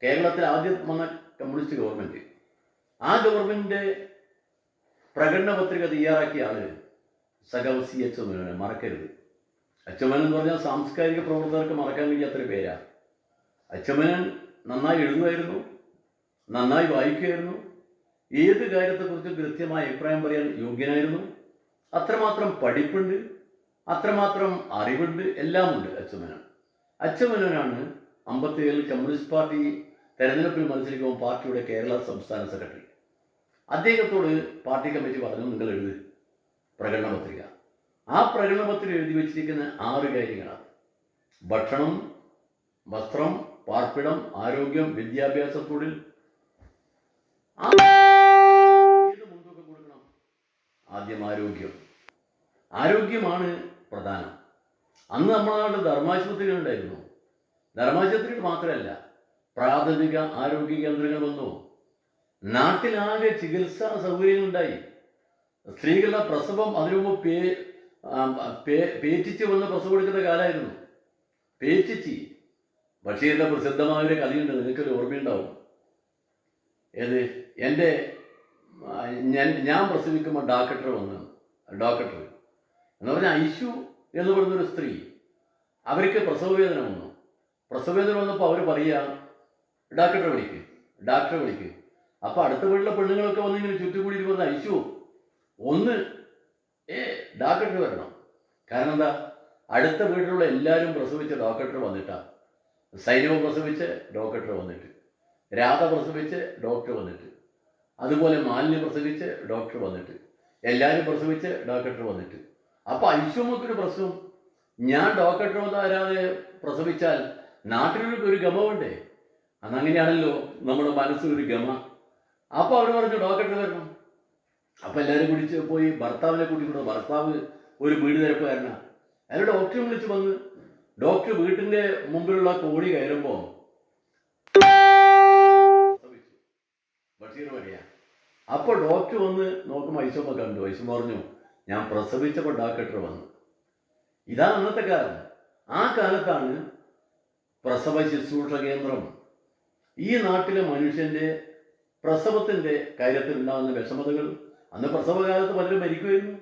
കേരളത്തിൽ ആദ്യം വന്ന കമ്മ്യൂണിസ്റ്റ് ഗവൺമെൻറ്, ആ ഗവൺമെൻറ്റിൻ്റെ പ്രകടന പത്രിക തയ്യാറാക്കിയ ആള് സഖാവ് C. അച്യുതമേനോൻ. മറക്കരുത്. അച്യുതമേനോൻ എന്ന് പറഞ്ഞാൽ സാംസ്കാരിക പ്രവർത്തകർക്ക് മറക്കാൻ കഴിയാത്തൊരു പേരാണ്. അച്യുതമേനോൻ നന്നായി എഴുതുമായിരുന്നു, നന്നായി വായിക്കുമായിരുന്നു, ഏത് കാര്യത്തെക്കുറിച്ചും കൃത്യമായ അഭിപ്രായം പറയാൻ യോഗ്യനായിരുന്നു. അത്രമാത്രം പഠിപ്പുണ്ട്, അത്രമാത്രം അറിവുണ്ട്, എല്ലാം ഉണ്ട് അച്യുതമേനോനാണ് 57 കമ്മ്യൂണിസ്റ്റ് പാർട്ടി തെരഞ്ഞെടുപ്പിൽ മത്സരിക്കുമ്പോൾ പാർട്ടിയുടെ കേരള സംസ്ഥാന സെക്രട്ടറി. അദ്ദേഹത്തോട് പാർട്ടി കമ്മിറ്റി പറഞ്ഞു, നിങ്ങൾ എഴുതി പ്രകടന പത്രിക. ആ പ്രകടന പത്രിക എഴുതി വെച്ചിരിക്കുന്ന 6 കാര്യങ്ങളാണ്: ഭക്ഷണം, വസ്ത്രം, പാർപ്പിടം, ആരോഗ്യം, വിദ്യാഭ്യാസ, തൊഴിൽ. ഏത് മുൻതൂക്കം കൊടുക്കണം? ആദ്യം ആരോഗ്യമാണ് പ്രധാനം. അന്ന് നമ്മുടെ നാട്ടിൽ ധർമാശുപത്രികൾ ഉണ്ടായിരുന്നു. ധർമാശുപത്രികൾ മാത്രമല്ല, പ്രാഥമിക ആരോഗ്യ കേന്ദ്രങ്ങൾ വന്നു. നാട്ടിലാകെ ചികിത്സാ സൗകര്യങ്ങളുണ്ടായി. സ്ത്രീകളുടെ പ്രസവം അതിനു മുമ്പ് പേച്ചിച്ച് വന്ന് പ്രസവം എടുക്കുന്ന കാലമായിരുന്നു. പേച്ചിച്ചി. ബഷീറിന്റെ പ്രസിദ്ധമായൊരു കഥയുണ്ട്, നിങ്ങൾക്കൊരു ഓർമ്മയുണ്ടാവും. ഏത്? ഞാൻ പ്രസവിക്കുമ്പോൾ ഡോക്ടർ എന്ന് പറഞ്ഞാൽ ഐഷു എന്ന് പറയുന്നൊരു സ്ത്രീ, അവർക്ക് പ്രസവവേദന വന്നപ്പോൾ അവർ പറയുക, ഡോക്ടറെ വിളിക്ക്. അപ്പോൾ അടുത്ത വീട്ടിലെ പെണ്ണുങ്ങളൊക്കെ വന്നിങ്ങനെ ചുറ്റും കൂടി പറഞ്ഞ, ഐഷു ഒന്ന് ഡോക്ടർ വരണം. കാരണം എന്താ? അടുത്ത വീട്ടിലുള്ള എല്ലാവരും പ്രസവിച്ച ഡോക്ടർ വന്നിട്ടാണ്. സൈനവ് പ്രസവിച്ച് ഡോക്ടർ വന്നിട്ട്, രാധ പ്രസവിച്ച് ഡോക്ടർ വന്നിട്ട്, അതുപോലെ മാലിന്യ പ്രസവിച്ച് ഡോക്ടർ വന്നിട്ട്, എല്ലാവരും പ്രസവിച്ച് ഡോക്ടർ വന്നിട്ട്. അപ്പോൾ ഐശ്വമൊക്കൊരു പ്രശ്നം, ഞാൻ ഡോക്ടർ വരാതെ പ്രസവിച്ചാൽ നാട്ടിലൊരു ഗമമുണ്ടേ. അന്നങ്ങനെയാണല്ലോ നമ്മുടെ മനസ്സിലൊരു ഗമ. അപ്പോൾ അവർ പറഞ്ഞു ഡോക്ടറെ വരണം. അപ്പം എല്ലാവരും കുടിച്ച് പോയി ഭർത്താവിനെ കൂട്ടിക്കൊണ്ടു. ഭർത്താവ് ഒരു വീട് തിരക്കുകാരനാണ്. അയാൾ ഡോക്ടറെ വിളിച്ച് വന്ന് ഡോക്ടർ വീട്ടിൻ്റെ മുമ്പിലുള്ള കോടി കയറുമ്പോൾ ബഷീർ പറയാ. അപ്പോൾ ഡോക്ടർ വന്ന് നോക്കുമ്പോൾ ഐസമ്മ കണ്ടു. ഐസമ്മ പറഞ്ഞു ഞാൻ പ്രസവിച്ചപ്പോൾ ഡോക്ടർ വന്നു. ഇതാണ് അന്നത്തെ കാലം. ആ കാലത്താണ് പ്രസവ ശുശ്രൂഷ കേന്ദ്രം. ഈ നാട്ടിലെ മനുഷ്യന്റെ പ്രസവത്തിന്റെ കാര്യത്തിൽ ഉണ്ടാകുന്ന വിഷമതകൾ, അന്ന് പ്രസവകാലത്ത് പലരും മരിക്കുമായിരുന്നു.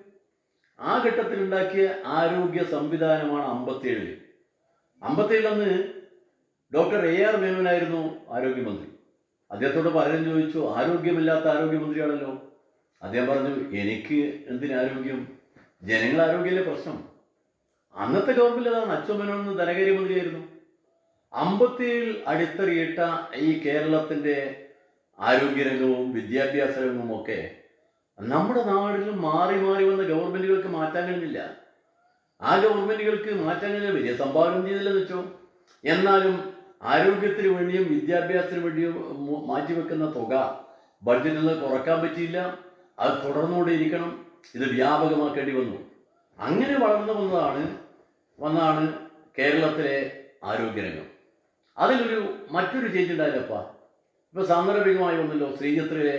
ആ ഘട്ടത്തിൽ ഉണ്ടാക്കിയ ആരോഗ്യ സംവിധാനമാണ് 57. 57 അന്ന് ഡോക്ടർ AR മേനോനായിരുന്നു ആരോഗ്യമന്ത്രി. അദ്ദേഹത്തോട് പലരും ചോദിച്ചു, ആരോഗ്യമില്ലാത്ത ആരോഗ്യമന്ത്രിയാണല്ലോ. അദ്ദേഹം പറഞ്ഞു, എനിക്ക് എന്തിനാരോഗ്യം, ജനങ്ങൾ ആരോഗ്യമല്ലേ പ്രശ്നം. അന്നത്തെ ഗവൺമെന്റ് അതാണ്. അച്യുത മേനോൻ ധനകാര്യമന്ത്രിയായിരുന്നു. 57 അടിത്തറിയിട്ട ഈ കേരളത്തിന്റെ ആരോഗ്യരംഗവും വിദ്യാഭ്യാസ രംഗവും ഒക്കെ നമ്മുടെ നാടിലും മാറി മാറി വന്ന ഗവൺമെന്റുകൾക്ക് മാറ്റാൻ കഴിഞ്ഞില്ല. ആ ഗവൺമെന്റുകൾക്ക് മാറ്റാൻ കഴിഞ്ഞാൽ വലിയ സംഭാവന ചെയ്തില്ലെന്ന് വെച്ചോ. എന്നാലും ആരോഗ്യത്തിന് വേണ്ടിയും വിദ്യാഭ്യാസത്തിന് വേണ്ടിയും മാറ്റിവെക്കുന്ന തുക ബഡ്ജറ്റിൽ നിന്ന് കുറക്കാൻ പറ്റിയില്ല. അത് തുടർന്നുകൊണ്ടേയിരിക്കണം. ഇത് വ്യാപകമാക്കേണ്ടി വന്നു. അങ്ങനെ വളർന്നു വന്നതാണ് കേരളത്തിലെ ആരോഗ്യരംഗം. അതിലൊരു മറ്റൊരു ചേഞ്ച് ഉണ്ടായില്ലപ്പ. ഇപ്പൊ സാന്ദർഭികമായി വന്നല്ലോ ശ്രീചിത്രയിലെ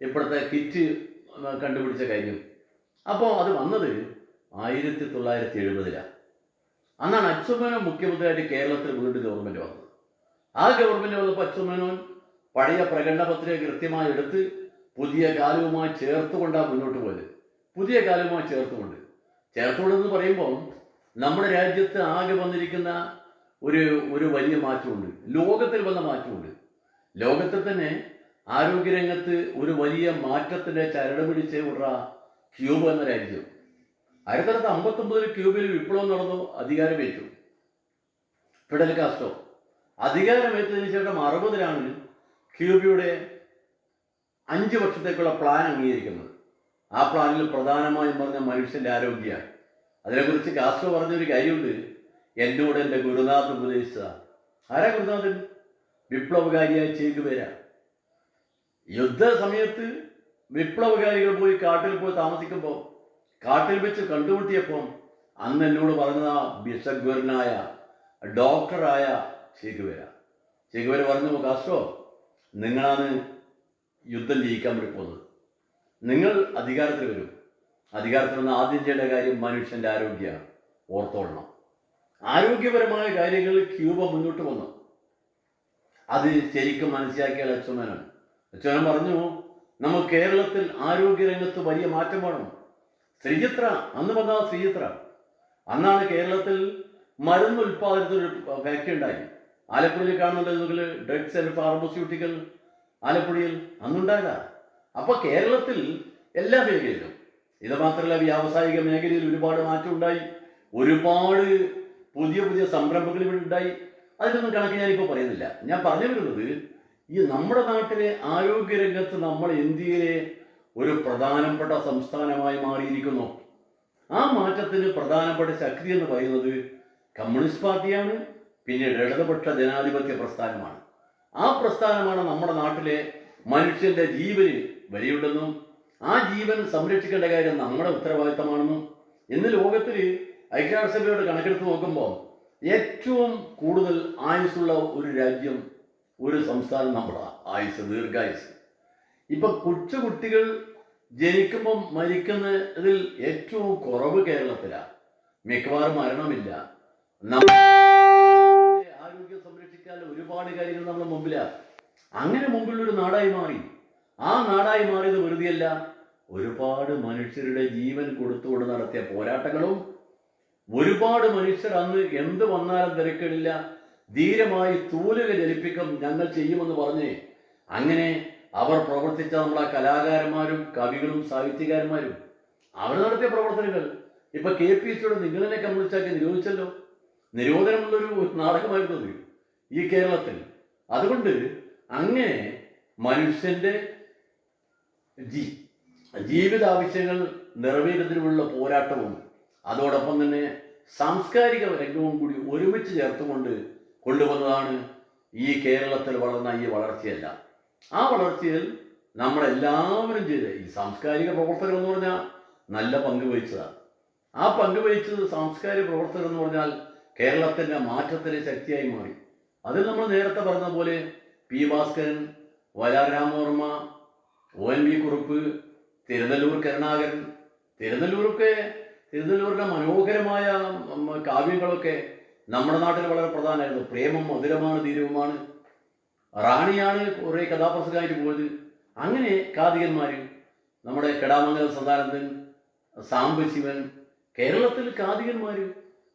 ഇപ്പോഴത്തെ കിറ്റ് കണ്ടുപിടിച്ച കാര്യം. അപ്പോൾ അത് വന്നത് 1970. അന്നാണ് അച്യുത മേനോൻ മുഖ്യമന്ത്രിയായിട്ട് കേരളത്തിൽ വീണ്ടും ഗവൺമെന്റ് വന്നത്. ആ ഗവൺമെന്റ് വന്നപ്പോൾ അച്യുത മേനോൻ പഴയ പ്രകടന പത്രിക കൃത്യമായി എടുത്ത് പുതിയ കാലവുമായി ചേർത്തുകൊണ്ടാണ് മുന്നോട്ട് പോയത്. പുതിയ കാലവുമായി ചേർത്തുകൊണ്ടെന്ന് പറയുമ്പോൾ നമ്മുടെ രാജ്യത്ത് ആകെ വന്നിരിക്കുന്ന ഒരു വലിയ മാറ്റമുണ്ട്. ലോകത്തിൽ വന്ന മാറ്റമുണ്ട്. ലോകത്തിൽ തന്നെ ആരോഗ്യരംഗത്ത് ഒരു വലിയ മാറ്റത്തിന്റെ ചരട് പിടിച്ച് വിടുക ക്യൂബ എന്ന രാജ്യം. 1959 ക്യൂബയിൽ വിപ്ലവം നടന്നു. അധികാരമേറ്റു ഫിഡൽ കാസ്ട്രോ. അധികാരമേറ്റതിന് ശേഷം 60-ലാണ് ക്യൂബയുടെ 5 വർഷത്തേക്കുള്ള പ്ലാൻ അംഗീകരിക്കുന്നത്. ആ പ്ലാനിൽ പ്രധാനമായും പറഞ്ഞ മനുഷ്യന്റെ ആരോഗ്യമാണ്. അതിനെക്കുറിച്ച് കാസ്ട്രോ പറഞ്ഞൊരു കാര്യമുണ്ട്. എന്നോട് എൻ്റെ ഗുരുനാഥ് ഉപദേശിച്ച. ആരാ ഗുരുനാഥൻ? വിപ്ലവകാരിയായ ചെ ഗുവേര. യുദ്ധ സമയത്ത് വിപ്ലവകാരികൾ പോയി കാട്ടിൽ പോയി താമസിക്കുമ്പോൾ കാട്ടിൽ വെച്ച് കണ്ടുമുട്ടിയപ്പോൾ അന്ന് എന്നോട് പറഞ്ഞ ബിഷഗ്വരനായ ഡോക്ടറായ ചെ ഗുവേര പറഞ്ഞു, കാസ്ട്രോ, നിങ്ങളാണ് യുദ്ധം ജയിക്കാൻ വേണ്ടി പോകുന്നത്. നിങ്ങൾ അധികാരത്തിൽ വരും. അധികാരത്തിൽ വന്ന ആദ്യം ചെയ്യേണ്ട കാര്യം മനുഷ്യന്റെ ആരോഗ്യമാണ്. ഓർത്തോളണം. ആരോഗ്യപരമായ കാര്യങ്ങളിൽ ക്യൂബ മുന്നോട്ട് വന്നു. അത് ശരിക്കും മനസ്സിലാക്കിയ അച്യുത മേനോൻ പറഞ്ഞു, നമുക്ക് കേരളത്തിൽ ആരോഗ്യരംഗത്ത് വലിയ മാറ്റം വേണം. ശ്രീചിത്ര അന്ന് വന്ന ശ്രീചിത്ര. അന്നാണ് കേരളത്തിൽ മരുന്ന് ഉൽപ്പാദനത്തിനൊരു ഫാക്ടറി ഉണ്ടായി. ആലപ്പുഴയിൽ കാണുന്നുണ്ടെങ്കിൽ ഡ്രഗ്സ് ആൻഡ് ഫാർമസ്യൂട്ടിക്കൽ ആലപ്പുഴയിൽ അന്നുണ്ടായത. അപ്പൊ കേരളത്തിൽ എല്ലാ മേഖലയിലും, ഇത് മാത്രമല്ല വ്യാവസായിക മേഖലയിൽ ഒരുപാട് മാറ്റം ഉണ്ടായി. ഒരുപാട് പുതിയ സംരംഭങ്ങൾ ഇവിടെ ഉണ്ടായി. അതിനൊന്നും കണക്ക് ഞാനിപ്പോൾ പറയുന്നില്ല. ഞാൻ പറഞ്ഞു വരുന്നത്, ഈ നമ്മുടെ നാട്ടിലെ ആരോഗ്യരംഗത്ത് നമ്മൾ ഇന്ത്യയിലെ ഒരു പ്രധാനപ്പെട്ട സംസ്ഥാനമായി മാറിയിരിക്കുന്നു. ആ മാറ്റത്തിന് പ്രധാനപ്പെട്ട ശക്തി എന്ന് പറയുന്നത് കമ്മ്യൂണിസ്റ്റ് പാർട്ടിയാണ്. പിന്നീട് ഇടതുപക്ഷ ജനാധിപത്യ പ്രസ്ഥാനമാണ്. ആ പ്രസ്ഥാനമാണ് നമ്മുടെ നാട്ടിലെ മനുഷ്യന്റെ ജീവന് വിലയുണ്ടെന്നും ആ ജീവൻ സംരക്ഷിക്കേണ്ട കാര്യം നമ്മുടെ ഉത്തരവാദിത്തമാണെന്നും ഇന്ന് ലോകത്തിൽ ഐക്യരാഷ്ട്രസഭയുടെ കണക്കെടുത്ത് നോക്കുമ്പോൾ ഏറ്റവും കൂടുതൽ ആയുസ്സുള്ള ഒരു രാജ്യം, ഒരു സംസ്ഥാനം നമ്മുടെ ആയുസ്, ദീർഘായുസ്. ഇപ്പൊ കൊച്ചുകുട്ടികൾ ജനിക്കുമ്പം മരിക്കുന്നതിൽ ഏറ്റവും കുറവ് കേരളത്തിലാണ്. മിക്കവാറും മരണമില്ല. ആരോഗ്യം സംരക്ഷിക്കാൻ ഒരുപാട് കാര്യങ്ങൾ നമ്മുടെ മുമ്പിലാണ്. അങ്ങനെ മുമ്പിലൊരു നാടായി മാറി. ആ നാടായി മാറിയത് വെറുതെയല്ല, ഒരുപാട് മനുഷ്യരുടെ ജീവൻ കൊടുത്തുകൊണ്ട് നടത്തിയ പോരാട്ടങ്ങളും, ഒരുപാട് മനുഷ്യർ അന്ന് എന്ത് വന്നാലും തിരക്കിടില്ല, ധീരമായി തൂലുക ജലിപ്പിക്കും ഞങ്ങൾ ചെയ്യുമെന്ന് പറഞ്ഞ് അങ്ങനെ അവർ പ്രവർത്തിച്ച നമ്മളെ കലാകാരന്മാരും കവികളും സാഹിത്യകാരന്മാരും അവർ നടത്തിയ പ്രവർത്തനങ്ങൾ ഇപ്പൊ KPSCയുടെ നിങ്ങളെ കമ്മ്യൂണിസ്റ്റാക്കി നിരോധിച്ചല്ലോ. നിരോധനമുള്ളൊരു നാടകമായിരുന്നത് ഈ കേരളത്തിൽ. അതുകൊണ്ട് അങ്ങനെ മനുഷ്യന്റെ ജീവിതാവശ്യങ്ങൾ നിറവേറ്റുന്നതിനുള്ള പോരാട്ടവും അതോടൊപ്പം തന്നെ സാംസ്കാരിക രംഗവും കൂടി ഒരുമിച്ച് ചേർത്തുകൊണ്ട് കൊണ്ടുവന്നതാണ് ഈ കേരളത്തിൽ വളർന്ന ഈ വളർച്ചയല്ല. ആ വളർച്ചയിൽ നമ്മളെല്ലാവരും ചെയ്ത് ഈ സാംസ്കാരിക പ്രവർത്തകർ എന്ന് പറഞ്ഞാൽ നല്ല പങ്ക് വഹിച്ചതാണ്. ആ പങ്ക് വഹിച്ചത് സാംസ്കാരിക പ്രവർത്തകർ എന്ന് പറഞ്ഞാൽ കേരളത്തിൻ്റെ മാറ്റത്തിന് ശക്തിയായി മാറി. അതിൽ നമ്മൾ നേരത്തെ പറഞ്ഞ പോലെ പി ഭാസ്കരൻ, വയലാർ രാമവർമ്മ, ONV കുറുപ്പ്, തിരുനെല്ലൂർ കരുണാകരൻ, തിരുനെല്ലൂരിൻ്റെ മനോഹരമായ കാവ്യങ്ങളൊക്കെ നമ്മുടെ നാട്ടിൽ വളരെ പ്രധാനമായിരുന്നു. പ്രേമം മധുരമാണ് ധീരവുമാണ്, റാണിയാണ് കുറേ കഥാപ്രസംഗമായിട്ട് പോയത്. അങ്ങനെ കാതികന്മാർ, നമ്മുടെ കെടാമംഗലം സദാനന്ദൻ, സാംബശിവൻ, കേരളത്തിൽ കാതികന്മാർ,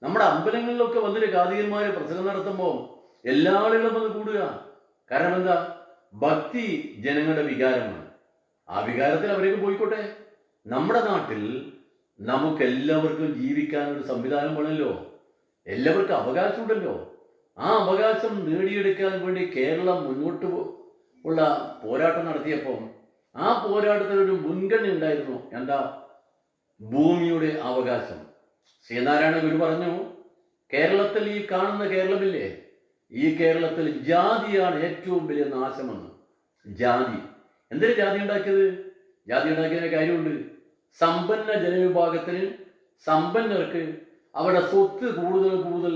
നമ്മുടെ അമ്പലങ്ങളിലൊക്കെ വന്നിട്ട് കാതികന്മാർ പ്രസംഗം നടത്തുമ്പോൾ എല്ലാ ആളുകളും വന്ന് കൂടുക. കാരണം എന്താ? ഭക്തി ജനങ്ങളുടെ വികാരമാണ്. ആ വികാരത്തിൽ അവരേക്ക് പോയിക്കോട്ടെ. നമ്മുടെ നാട്ടിൽ നമുക്കെല്ലാവർക്കും ജീവിക്കാൻ ഒരു സംവിധാനം വേണമല്ലോ, എല്ലാവർക്കും അവകാശമുണ്ടല്ലോ. ആ അവകാശം നേടിയെടുക്കാൻ വേണ്ടി കേരളം മുന്നോട്ട് ഉള്ള പോരാട്ടം നടത്തിയപ്പോൾ ആ പോരാട്ടത്തിൽ ഒരു മുൻഗണന ഉണ്ടായിരുന്നു. എന്താ? ഭൂമിയുടെ അവകാശം. ശ്രീനാരായണ ഗുരു പറഞ്ഞു, കേരളത്തിൽ ഈ കാണുന്ന കേരളമില്ലേ, ഈ കേരളത്തിൽ ജാതിയാണ് ഏറ്റവും വലിയ നാശമെന്ന്. ജാതി എന്തിനു ജാതി ഉണ്ടാക്കിയത്? ജാതി ഉണ്ടാക്കിയതിന് കാര്യമുണ്ട്. സമ്പന്ന ജനവിഭാഗത്തിന്, സമ്പന്നർക്ക് അവരുടെ സ്വത്ത് കൂടുതൽ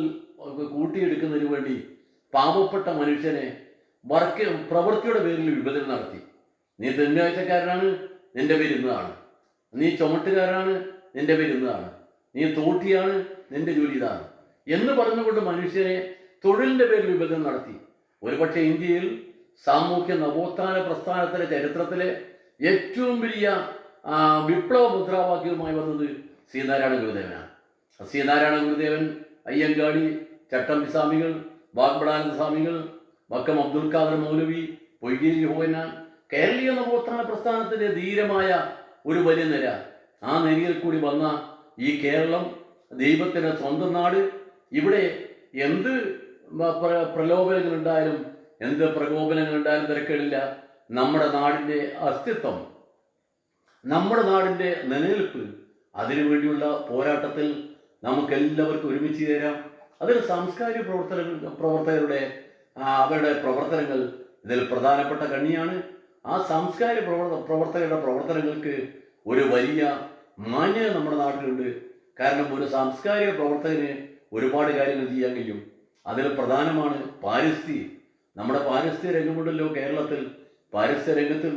കൂട്ടിയെടുക്കുന്നതിന് വേണ്ടി പാവപ്പെട്ട മനുഷ്യനെ പ്രവൃത്തിയുടെ പേരിൽ വിഭജനം നടത്തി. നീ തെങ്ങാഴ്ചക്കാരനാണ്, നിന്റെ പേര് ഇന്നതാണ്. നീ ചുമട്ടുകാരനാണ്, നിന്റെ പേര് ഇന്നതാണ്. നീ തോട്ടിയാണ്, നിന്റെ ജോലി ഇതാണ് എന്ന് പറഞ്ഞുകൊണ്ട് മനുഷ്യനെ തൊഴിലിന്റെ പേരിൽ വിഭജനം നടത്തി. ഒരുപക്ഷെ ഇന്ത്യയിൽ സാമൂഹ്യ നവോത്ഥാന പ്രസ്ഥാനത്തിലെ ചരിത്രത്തിലെ ഏറ്റവും വലിയ വിപ്ലവ മുദ്രാവാക്യവുമായി വന്നത് ശ്രീനാരായണ ഗുരുദേവനാണ്. ശ്രീനാരായണ ഗുരുദേവൻ, അയ്യങ്കാളി, ചട്ടമ്പി സ്വാമികൾ, വാഗ്ബടാനന്ദ സ്വാമികൾ, വക്കം അബ്ദുൽ ഖാദർ മൗലവി, പൊയ്കേരി ഹോയനാൻ, കേരളീയ നവോത്ഥാന പ്രസ്ഥാനത്തിന്റെ ധീരമായ ഒരു വലിയ നിര. ആ നിരയിൽ കൂടി വന്ന ഈ കേരളം ദൈവത്തിന്റെ സ്വന്തം നാട്. ഇവിടെ എന്ത് പ്രലോഭനങ്ങളുണ്ടായാലും എന്ത് പ്രകോപനങ്ങളുണ്ടായാലും തിരക്കേടില്ല. നമ്മുടെ നാടിൻ്റെ അസ്തിത്വം, നമ്മുടെ നാടിൻ്റെ നിലനിൽപ്പ്, അതിനുവേണ്ടിയുള്ള പോരാട്ടത്തിൽ നമുക്കെല്ലാവർക്കും ഒരുമിച്ച് ചേരാം. അതിൽ സാംസ്കാരിക പ്രവർത്തകരുടെ അവരുടെ പ്രവർത്തനങ്ങൾ ഇതിൽ പ്രധാനപ്പെട്ട കണ്ണിയാണ്. ആ സാംസ്കാരിക പ്രവർത്തകരുടെ പ്രവർത്തനങ്ങൾക്ക് ഒരു വലിയ മാന്യത നമ്മുടെ നാട്ടിലുണ്ട്. കാരണം ഒരു സാംസ്കാരിക പ്രവർത്തകന് ഒരുപാട് കാര്യങ്ങൾ ചെയ്യാൻ കഴിയും. അതിൽ പ്രധാനമാണ് പാരിസ്ഥിതി. നമ്മുടെ പാരിസ്ഥിതിക രംഗമുണ്ടല്ലോ കേരളത്തിൽ. പാരിസ്ഥിതിക രംഗത്തിൽ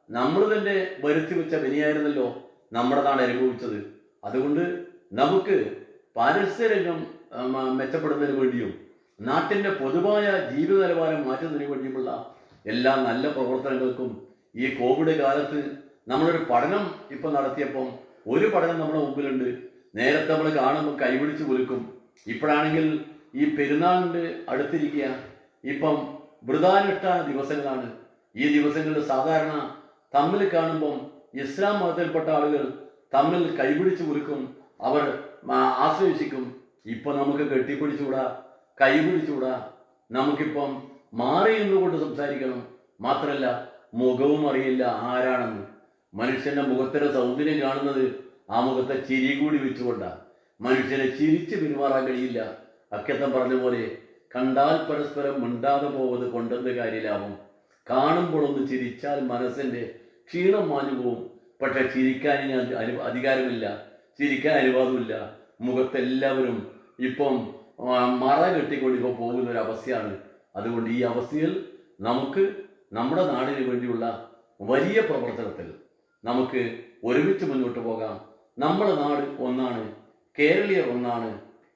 നമ്മൾ തന്നെ വരുത്തി വെച്ച വിനയായിരുന്നല്ലോ നമ്മുടെ നാട് അനുഭവിച്ചത്. അതുകൊണ്ട് നമുക്ക് പാരിസ്ഥിതിക രംഗം മെച്ചപ്പെടുന്നതിന് വേണ്ടിയും നാട്ടിൻ്റെ പൊതുവായ ജീവിത നിലവാരം മാറ്റുന്നതിന് വേണ്ടിയുമുള്ള എല്ലാ നല്ല പ്രവർത്തനങ്ങൾക്കും ഈ കോവിഡ് കാലത്ത് നമ്മളൊരു പഠനം ഇപ്പം നടത്തിയപ്പം ഒരു പഠനം നമ്മുടെ മുമ്പിലുണ്ട്. നേരത്തെ നമ്മൾ കാണുമ്പോൾ കൈപിടിച്ച് കുലുക്കും. ഇപ്പോഴാണെങ്കിൽ ഈ പെരുന്നാളിൻ്റെ അടുത്തിരിക്കുക. ഇപ്പം വ്രതാനുഷ്ഠാന ദിവസങ്ങളാണ്. ഈ ദിവസങ്ങളിൽ സാധാരണ തമ്മിൽ കാണുമ്പം ഇസ്ലാം മതത്തിൽപ്പെട്ട ആളുകൾ തമ്മിൽ കൈപിടിച്ച് കുലുക്കും, അവർ ആശ്രയിക്കും. ഇപ്പം നമുക്ക് കെട്ടിപ്പിടിച്ചുകൂടാ, കൈപിടിച്ചുകൂടാ. നമുക്കിപ്പം മാറി നിന്നുകൊണ്ട് സംസാരിക്കണം. മാത്രമല്ല മുഖവും അറിയില്ല ആരാണെന്ന്. മനുഷ്യന്റെ മുഖത്തിൻ്റെ സൗന്ദര്യം കാണുന്നത് ആ മുഖത്തെ ചിരി കൂടി വെച്ചുകൊണ്ടാണ്. മനുഷ്യനെ ചിരിച്ച് പെരുമാറാൻ കഴിയില്ല. അക്കത്തം പറഞ്ഞ പോലെ കണ്ടാൽ പരസ്പരം മിണ്ടാതെ പോവത് കൊണ്ടെന്ന് കാര്യലാവും. കാണുമ്പോൾ ഒന്ന് ചിരിച്ചാൽ മനസ്സിൻ്റെ ക്ഷീണം മാഞ്ഞു പോവും. പക്ഷെ ചിരിക്കാൻ ഇനി അധികാരമില്ല, ചിരിക്കാൻ അനുവാദമില്ല. മുഖത്തെല്ലാവരും ഇപ്പം മറ കെട്ടിക്കൊണ്ടിപ്പോൾ പോകുന്നൊരവസ്ഥയാണ്. അതുകൊണ്ട് ഈ അവസ്ഥയിൽ നമുക്ക് നമ്മുടെ നാടിന് വേണ്ടിയുള്ള വലിയ പ്രവർത്തനത്തിൽ നമുക്ക് ഒരുമിച്ച് മുന്നോട്ട് പോകാം. നമ്മുടെ നാട് ഒന്നാണ്, കേരളീയർ ഒന്നാണ്,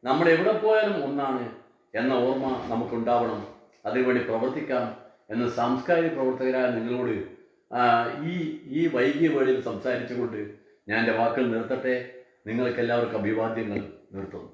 നമ്മൾ എവിടെ പോയാലും ഒന്നാണ് എന്ന ഓർമ്മ നമുക്കുണ്ടാവണം. അതിനുവേണ്ടി പ്രവർത്തിക്കാം എന്ന് സാംസ്കാരിക പ്രവർത്തകരായ നിങ്ങളോട് ഈ വൈകിയ വേളയിൽ സംസാരിച്ചുകൊണ്ട് ഞാൻ എൻ്റെ വാക്കുകൾ നിർത്തട്ടെ. നിങ്ങൾക്കെല്ലാവർക്കും അഭിവാദ്യങ്ങൾ നിർത്തുന്നു.